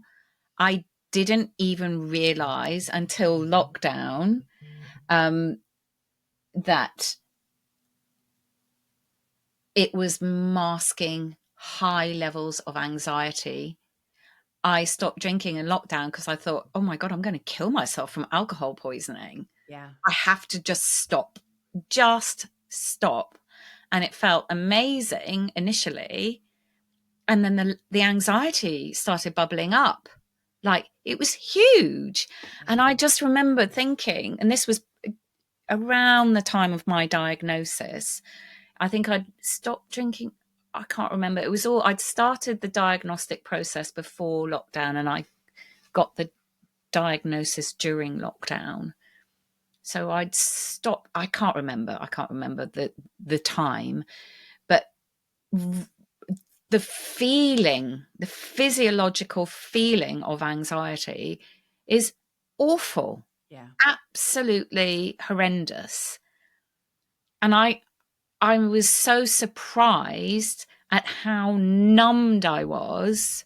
I didn't even realize until lockdown um, that it was masking high levels of anxiety. I stopped drinking in lockdown because I thought, oh my God, I'm going to kill myself from alcohol poisoning. Yeah. I have to just stop. And it felt amazing initially. And then the anxiety started bubbling up. Like, it was huge. And I just remember thinking, and this was around the time of my diagnosis, I think I'd stopped drinking. I can't remember. It was all, I'd started the diagnostic process before lockdown, and I got the diagnosis during lockdown. So I'd stopped. I can't remember the time, but the feeling, the physiological feeling of anxiety is awful. Yeah. Absolutely horrendous. And I was so surprised at how numbed I was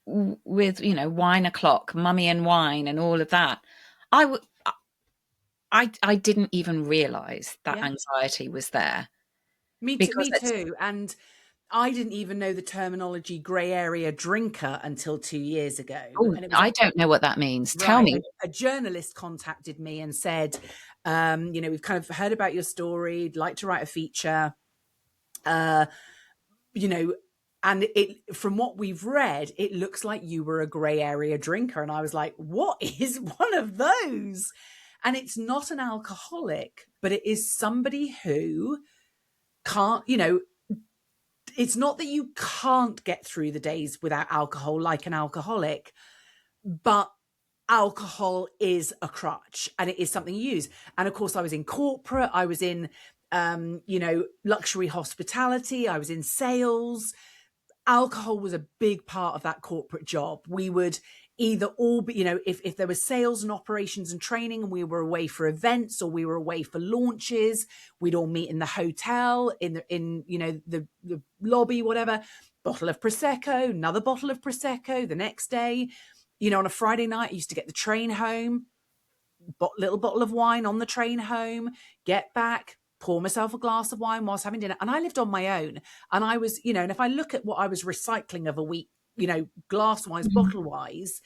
with, wine o'clock, mummy and wine and all of that. I didn't even realize that Yeah. anxiety was there. Me too. Because Me too. And I didn't even know the terminology grey area drinker until 2 years ago. And it was I don't know what that means. Tell right. me. A journalist contacted me and said, we've kind of heard about your story. I'd like to write a feature. And it, from what we've read, it looks like you were a grey area drinker. And I was like, what is one of those? And it's not an alcoholic, but it is somebody who can't, it's not that you can't get through the days without alcohol like an alcoholic, but alcohol is a crutch and it is something you use. And of course, I was in corporate, I was in, luxury hospitality, I was in sales. Alcohol was a big part of that corporate job. We would either all be, if there was sales and operations and training and we were away for events or we were away for launches, we'd all meet in the hotel, in the lobby, whatever, bottle of Prosecco, another bottle of Prosecco the next day. On a Friday night, I used to get the train home, little bottle of wine on the train home, get back, pour myself a glass of wine whilst having dinner. And I lived on my own. And I was, and if I look at what I was recycling of a week, glass wise, bottle wise,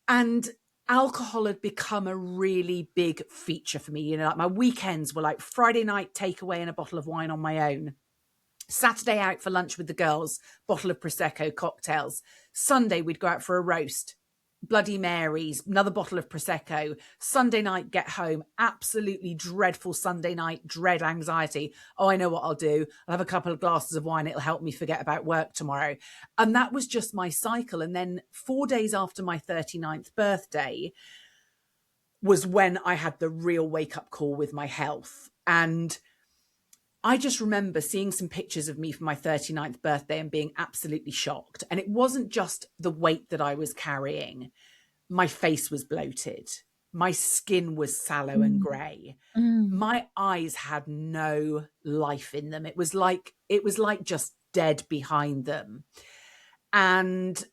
and alcohol had become a really big feature for me. Like my weekends were like Friday night takeaway and a bottle of wine on my own. Saturday out for lunch with the girls, bottle of Prosecco, cocktails. Sunday we'd go out for a roast, Bloody Marys, another bottle of Prosecco. Sunday night, get home, absolutely dreadful Sunday night, dread anxiety. Oh, I know what I'll do. I'll have a couple of glasses of wine. It'll help me forget about work tomorrow. And that was just my cycle. And then 4 days after my 39th birthday was when I had the real wake-up call with my health. And I just remember seeing some pictures of me for my 39th birthday and being absolutely shocked. And it wasn't just the weight that I was carrying. My face was bloated. My skin was sallow and grey. My eyes had no life in them. It was like just dead behind them. And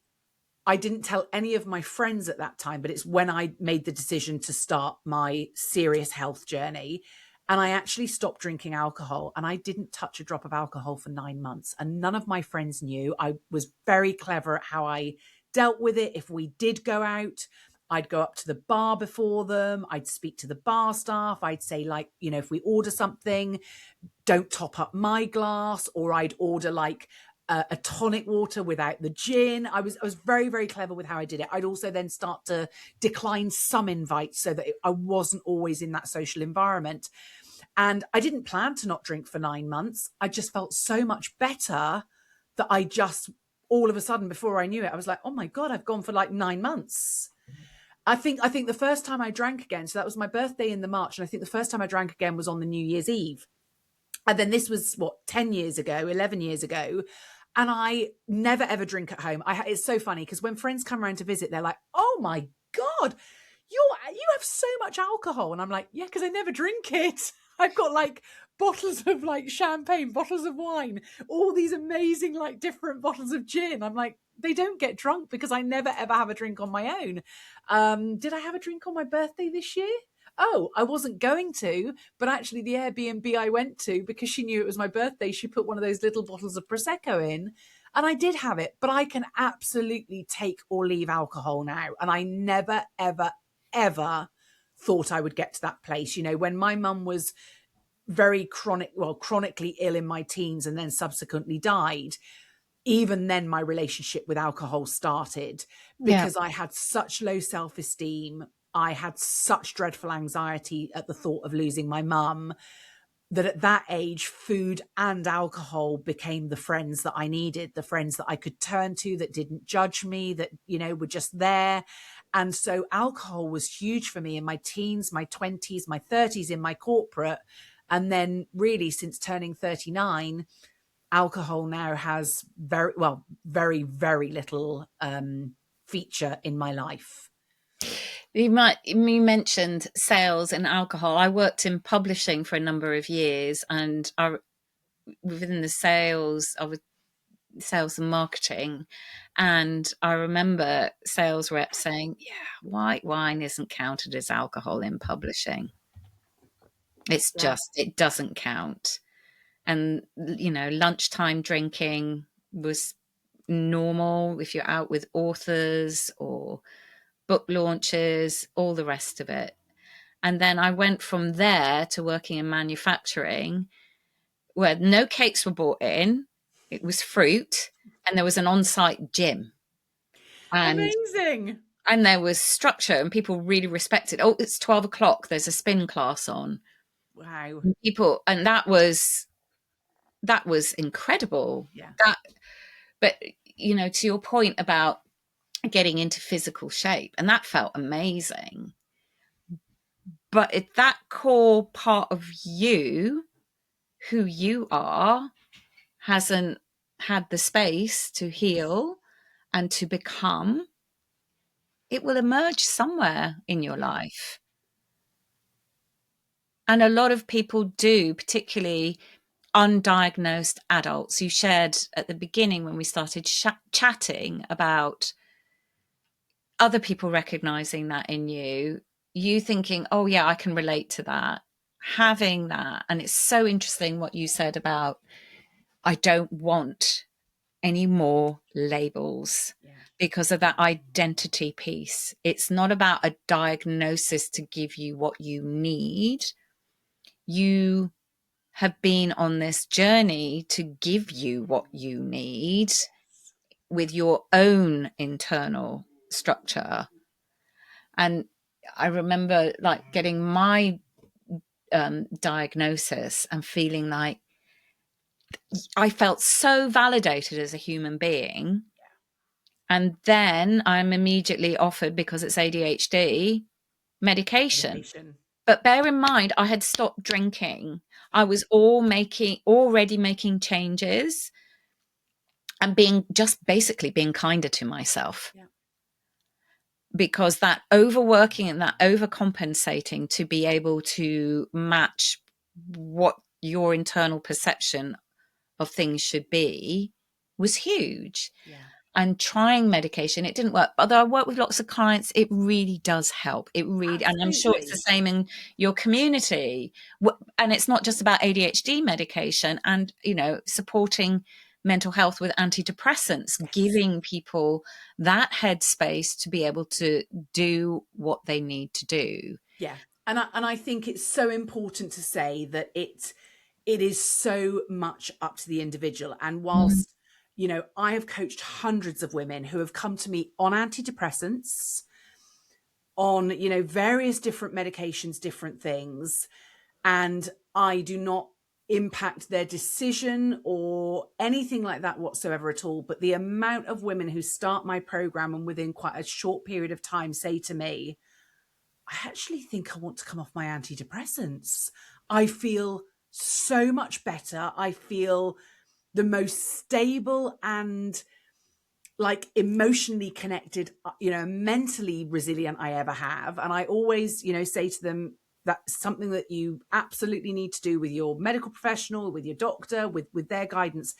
I didn't tell any of my friends at that time, but it's when I made the decision to start my serious health journey. And I actually stopped drinking alcohol, and I didn't touch a drop of alcohol for 9 months. And none of my friends knew. I was very clever at how I dealt with it. If we did go out, I'd go up to the bar before them. I'd speak to the bar staff. I'd say, like, if we order something, don't top up my glass, or I'd order like a tonic water without the gin. I was very, very clever with how I did it. I'd also then start to decline some invites so that I wasn't always in that social environment. And I didn't plan to not drink for 9 months. I just felt so much better that I just, all of a sudden, before I knew it, I was like, oh my God, I've gone for like 9 months. I think the first time I drank again, so that was my birthday in the March, and I think the first time I drank again was on the New Year's Eve. And then this was 10 years ago, 11 years ago. And I never, ever drink at home. It's so funny because when friends come around to visit, they're like, oh my God, you have so much alcohol. And I'm like, yeah, because I never drink it. I've got like bottles of like champagne, bottles of wine, all these amazing like different bottles of gin. I'm like, they don't get drunk because I never, ever have a drink on my own. Did I have a drink on my birthday this year? Oh, I wasn't going to, but actually the Airbnb I went to, because she knew it was my birthday, she put one of those little bottles of Prosecco in, and I did have it. But I can absolutely take or leave alcohol now. And I never, ever, ever thought I would get to that place. When my mum was very chronically ill in my teens and then subsequently died, even then my relationship with alcohol started, because I had such low self-esteem. I had such dreadful anxiety at the thought of losing my mum, that at that age, food and alcohol became the friends that I needed, the friends that I could turn to, that didn't judge me, that, you know, were just there. And so alcohol was huge for me in my teens, my 20s, my 30s, in my corporate. And then really since turning 39, alcohol now has very, very little feature in my life. You mentioned sales and alcohol. I worked in publishing for a number of years, and within the sales, I was sales and marketing, and I remember sales reps saying, "Yeah, white wine isn't counted as alcohol in publishing. It's just it doesn't count." And you know, lunchtime drinking was normal if you're out with authors or book launches, all the rest of it. And then I went from there to working in manufacturing, where no cakes were brought in. It was fruit, and there was an on-site gym. Amazing. And there was structure, and people really respected, oh, it's 12 o'clock, there's a spin class on. Wow. And people, and that was incredible. Yeah. But you know, to your point about getting into physical shape, and that felt amazing. But if that core part of you, who you are, hasn't had the space to heal and to become, it will emerge somewhere in your life. And a lot of people do, particularly undiagnosed adults. You shared at the beginning when we started chatting about other people recognizing that in you, you thinking, oh yeah, I can relate to that, having that. And it's so interesting what you said about, I don't want any more labels because of that identity piece. It's not about a diagnosis to give you what you need. You have been on this journey to give you what you need with your own internal structure. And I remember like getting my diagnosis and feeling like I felt so validated as a human being. And then I'm immediately offered, because it's ADHD, medication. But bear in mind, I had stopped drinking. I was already making changes and basically being kinder to myself. Yeah. Because that overworking and that overcompensating to be able to match what your internal perception of things should be was huge. Yeah. And trying medication, it didn't work. Although I work with lots of clients, it really does help. It really, and I'm sure it's the same in your community. And it's not just about ADHD medication and, you know, supporting mental health with antidepressants, giving people that headspace to be able to do what they need to do. Yeah. And I think it's so important to say that it is so much up to the individual. And whilst, you know, I have coached hundreds of women who have come to me on antidepressants, on, you know, various different medications, different things, and I do not impact their decision or anything like that whatsoever at all. But the amount of women who start my program and within quite a short period of time say to me, I actually think I want to come off my antidepressants. I feel so much better. I feel the most stable and like emotionally connected, you know, mentally resilient I ever have. And I always, you know, say to them, that's something that you absolutely need to do with your medical professional, with your doctor, with their guidance.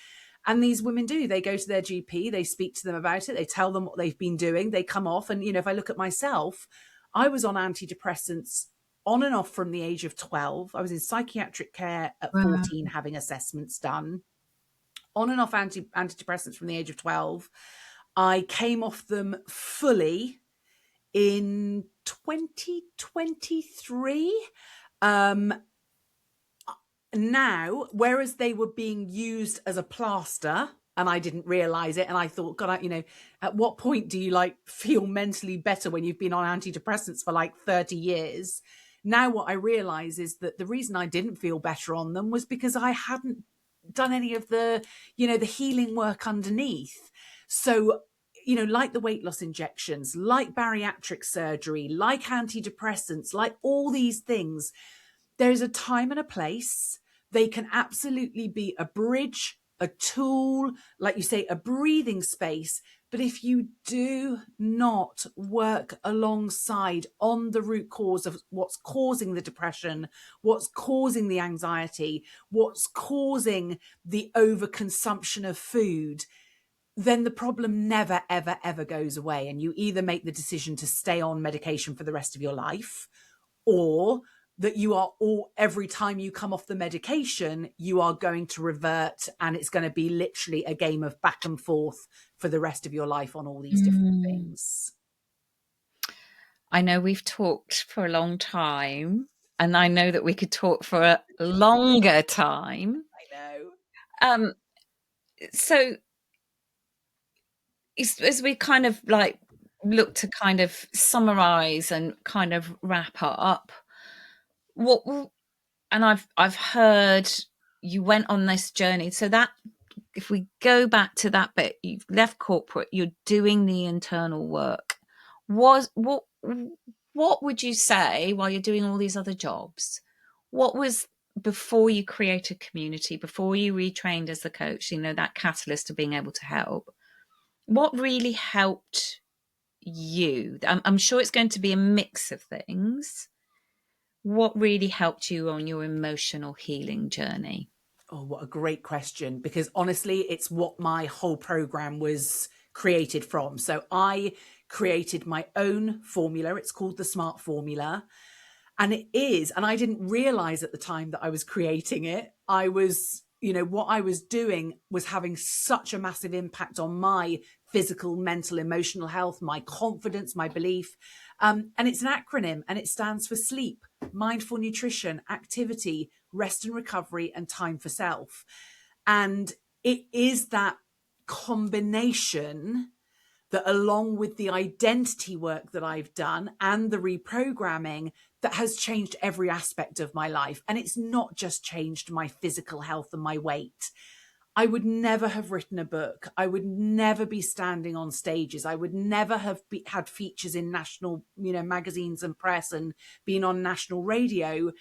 And these women do. They go to their GP, they speak to them about it, they tell them what they've been doing, they come off. And, you know, if I look at myself, I was on antidepressants on and off from the age of 12. I was in psychiatric care at 14, having assessments done. On and off antidepressants from the age of 12. I came off them fully in 2023. now, whereas they were being used as a plaster and I didn't realize it, and I thought, God, at what point do you like feel mentally better when you've been on antidepressants for like 30 years? Now what I realize is that the reason I didn't feel better on them was because I hadn't done any of the, the healing work underneath. So, like the weight loss injections, like bariatric surgery, like antidepressants, like all these things, there's a time and a place. They can absolutely be a bridge, a tool, like you say, a breathing space. But if you do not work alongside on the root cause of what's causing the depression, what's causing the anxiety, what's causing the overconsumption of food, then the problem never, ever, ever goes away. And you either make the decision to stay on medication for the rest of your life, or that you are every time you come off the medication, you are going to revert, and it's going to be literally a game of back and forth for the rest of your life on all these different things. I know we've talked for a long time, and I know that we could talk for a longer time. I know. So as we kind of like look to kind of summarize and kind of wrap up, and I've heard you went on this journey. So that if we go back to that bit, you've left corporate, you're doing the internal work. What would you say while you're doing all these other jobs? What was before you created community, before you retrained as the coach, that catalyst of being able to help? What really helped you? I'm sure it's going to be a mix of things. What really helped you on your emotional healing journey? Oh, what a great question. Because honestly, it's what my whole program was created from. So I created my own formula. It's called the SMART formula. And I didn't realize at the time that I was creating it. What I was doing was having such a massive impact on my physical, mental, emotional health, my confidence, my belief. And it's an acronym, and it stands for sleep, mindful nutrition, activity, rest and recovery, and time for self. And it is that combination that, along with the identity work that I've done and the reprogramming, that has changed every aspect of my life. And it's not just changed my physical health and my weight. I would never have written a book. I would never be standing on stages. I would never have had features in national, magazines and press and been on national radio.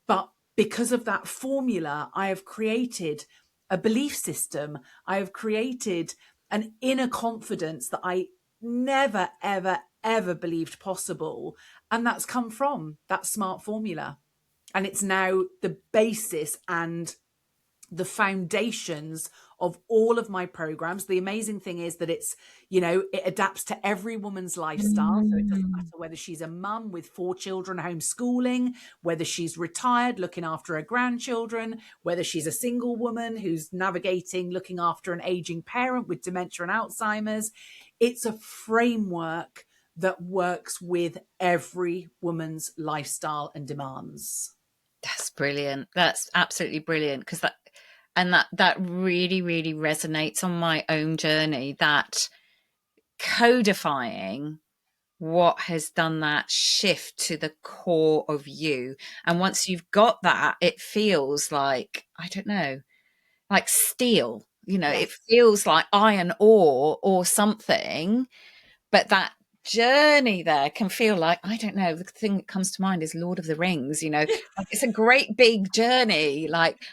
But because of that formula, I have created a belief system. I have created an inner confidence that I never, ever, ever believed possible. And that's come from that SMART formula. And it's now the basis and the foundations of all of my programs. The amazing thing is that it's, it adapts to every woman's lifestyle. So it doesn't matter whether she's a mum with 4 children homeschooling, whether she's retired looking after her grandchildren, whether she's a single woman who's navigating looking after an aging parent with dementia and Alzheimer's. It's a framework that works with every woman's lifestyle and demands. That's brilliant. That's absolutely brilliant, because that really, really resonates on my own journey, that codifying what has done that shift to the core of you. And once you've got that, it feels like, I don't know, like steel, Yes. It feels like iron ore or something. But that journey there can feel like, I don't know, the thing that comes to mind is Lord of the Rings, like it's a great big journey,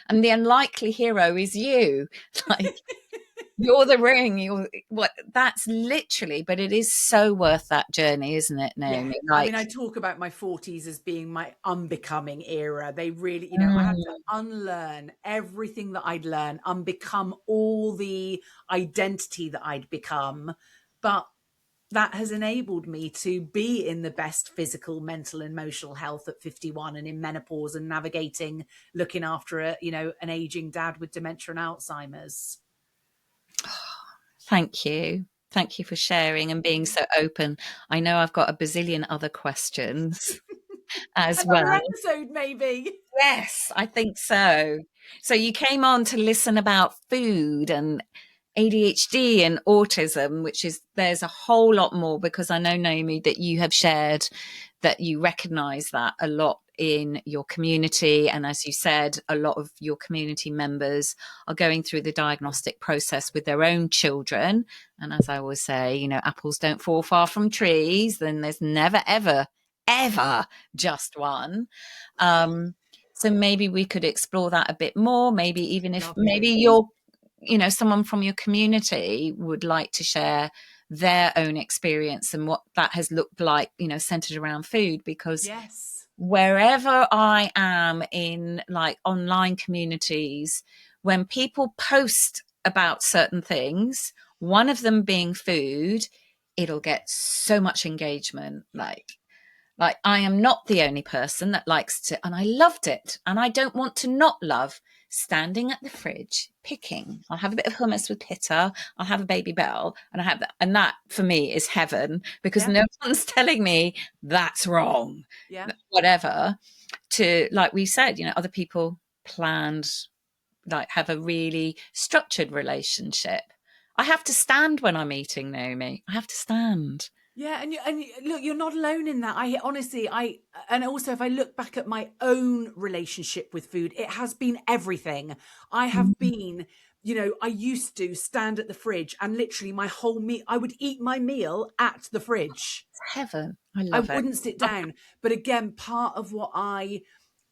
and the unlikely hero is you, like you're the ring, that's literally, but it is so worth that journey, isn't it, Naomi? Yeah. I talk about my 40s as being my unbecoming era. They really, I had to unlearn everything that I'd learned, unbecome all the identity that I'd become. But that has enabled me to be in the best physical, mental, and emotional health at 51 and in menopause and navigating, looking after an aging dad with dementia and Alzheimer's. Thank you. Thank you for sharing and being so open. I know I've got a bazillion other questions. as Another well. episode, maybe. Yes, I think so. So you came on to listen about food and ADHD and autism, which is there's a whole lot more, because I know, Naomi, that you have shared that you recognize that a lot in your community. And as you said, a lot of your community members are going through the diagnostic process with their own children. And as I always say, you know, apples don't fall far from trees, then there's never, ever, ever just one. So maybe we could explore that a bit more. Maybe even if Love maybe to. you're, you know, someone from your community would like to share their own experience and what that has looked like, you know, centered around food. Because Yes. wherever I am in like online communities, when people post about certain things, one of them being food, it'll get so much engagement. Like I am not the only person that likes to, and I loved it. And I don't want to not love standing at the fridge, picking. I'll have a bit of hummus with pitta. I'll have a baby bell, and I have that. And that for me is heaven, because Yeah. no one's telling me that's wrong, Yeah. whatever. To, like we said, you know, other people planned, like have a really structured relationship. I have to stand when I'm eating, Naomi. I have to stand. Yeah, look, you're not alone in that. I honestly, and also if I look back at my own relationship with food, it has been everything. I have been, I used to stand at the fridge and literally my whole meal, I would eat my meal at the fridge. It's heaven. I I love it. wouldn't sit down. But again, part of what I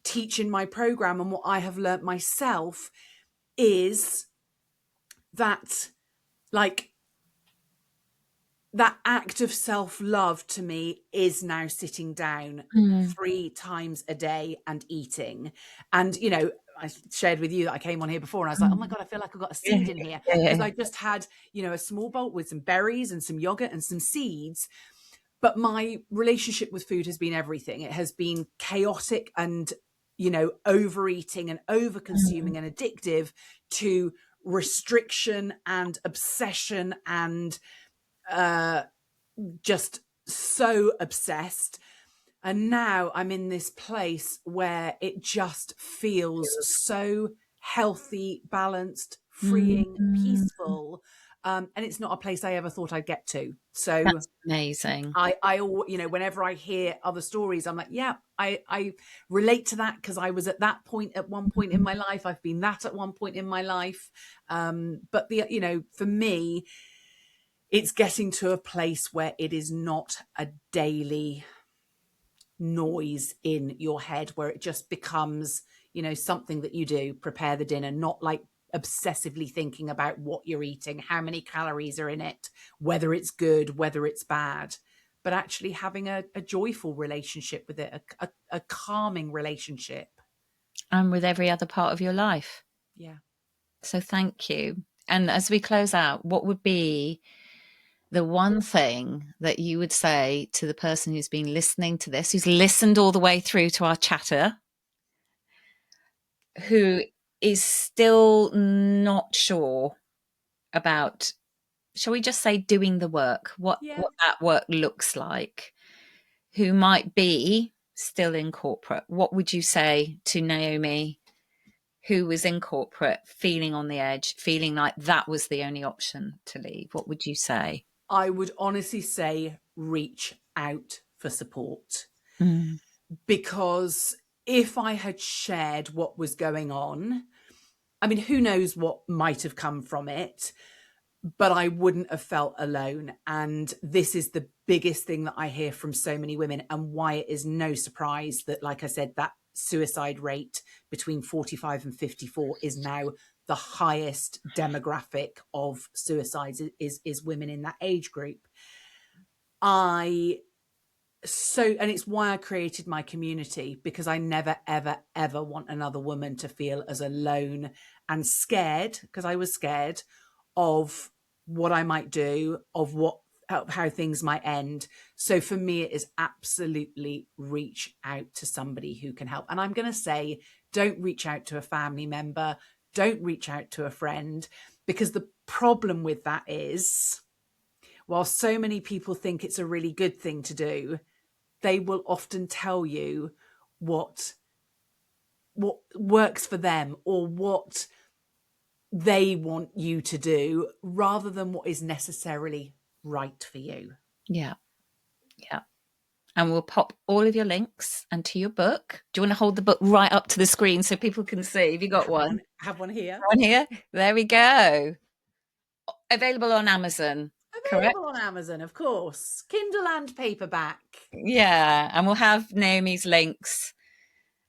teach in my program and what I have learnt myself is that, like, that act of self-love to me is now sitting down 3 times a day and eating. And, I shared with you that I came on here before and I was like, oh my God, I feel like I've got a Yeah, seed in here, yeah, because yeah. I just had, a small bowl with some berries and some yogurt and some seeds. But my relationship with food has been everything. It has been chaotic and, overeating and over consuming and addictive, to restriction and obsession and just so obsessed. And now I'm in this place where it just feels so healthy, balanced, freeing, Mm, peaceful. And it's not a place I ever thought I'd get to. So that's amazing. whenever I hear other stories, I'm like, yeah, I relate to that, because I was at that point at one point in my life. I've been that at one point in my life. But for me, it's getting to a place where it is not a daily noise in your head, where it just becomes, something that you do, prepare the dinner, not like obsessively thinking about what you're eating, how many calories are in it, whether it's good, whether it's bad, but actually having a joyful relationship with it, a calming relationship. And with every other part of your life. Yeah. So thank you. And as we close out, what would be the one thing that you would say to the person who's been listening to this, who's listened all the way through to our chatter, who is still not sure about, shall we just say, doing the work, what Yeah. that work looks like, who might be still in corporate? What would you say to Naomi, who was in corporate, feeling on the edge, feeling like that was the only option to leave? What would you say? I would honestly say reach out for support, Mm. because if I had shared what was going on, I mean, who knows what might have come from it, but I wouldn't have felt alone. And this is the biggest thing that I hear from so many women, and why it is no surprise that, like I said, that suicide rate between 45 and 54 is now the highest demographic of suicides, is women in that age group. And it's why I created my community, because I never, ever, ever want another woman to feel as alone and scared, because I was scared of what I might do, of how things might end. So for me, it is absolutely reach out to somebody who can help. And I'm going to say, don't reach out to a family member, don't reach out to a friend, because the problem with that is, while so many people think it's a really good thing to do, they will often tell you what works for them or what they want you to do, rather than what is necessarily right for you. Yeah. Yeah. And we'll pop all of your links and to your book. Do you want to hold the book right up to the screen so people can see? Have you got one? Have one here. One here. There we go. Available on Amazon. Correct? Available on Amazon, of course. Kindle and paperback. Yeah. And we'll have Naomi's links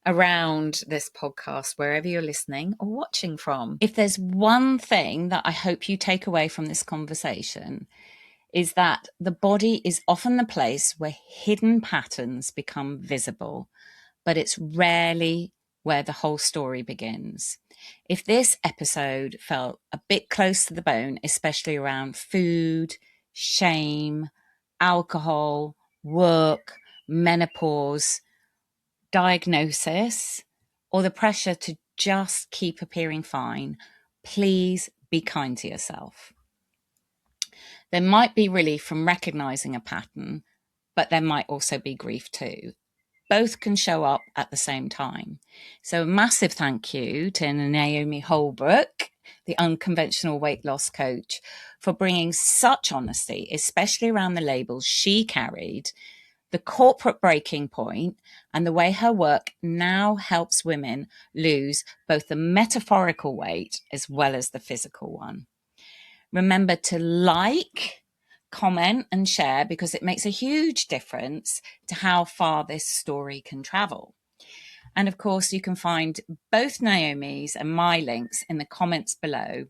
around this podcast, wherever you're listening or watching from. If there's one thing that I hope you take away from this conversation, is that the body is often the place where hidden patterns become visible, but it's rarely where the whole story begins. If this episode felt a bit close to the bone, especially around food, shame, alcohol, work, menopause, diagnosis, or the pressure to just keep appearing fine, please be kind to yourself. There might be relief from recognizing a pattern, but there might also be grief too. Both can show up at the same time. So a massive thank you to Naomi Holbrook, the Unconventional Weight Loss Coach, for bringing such honesty, especially around the labels she carried, the corporate breaking point, and the way her work now helps women lose both the metaphorical weight as well as the physical one. Remember to like, comment, and share, because it makes a huge difference to how far this story can travel. And of course, you can find both Naomi's and my links in the comments below,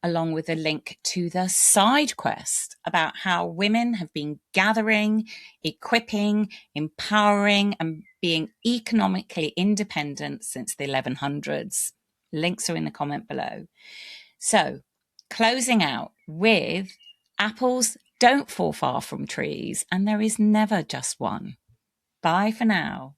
along with a link to the side quest about how women have been gathering, equipping, empowering, and being economically independent since the 1100s. Links are in the comment below. So, closing out with apples don't fall far from trees, and there is never just one. Bye for now.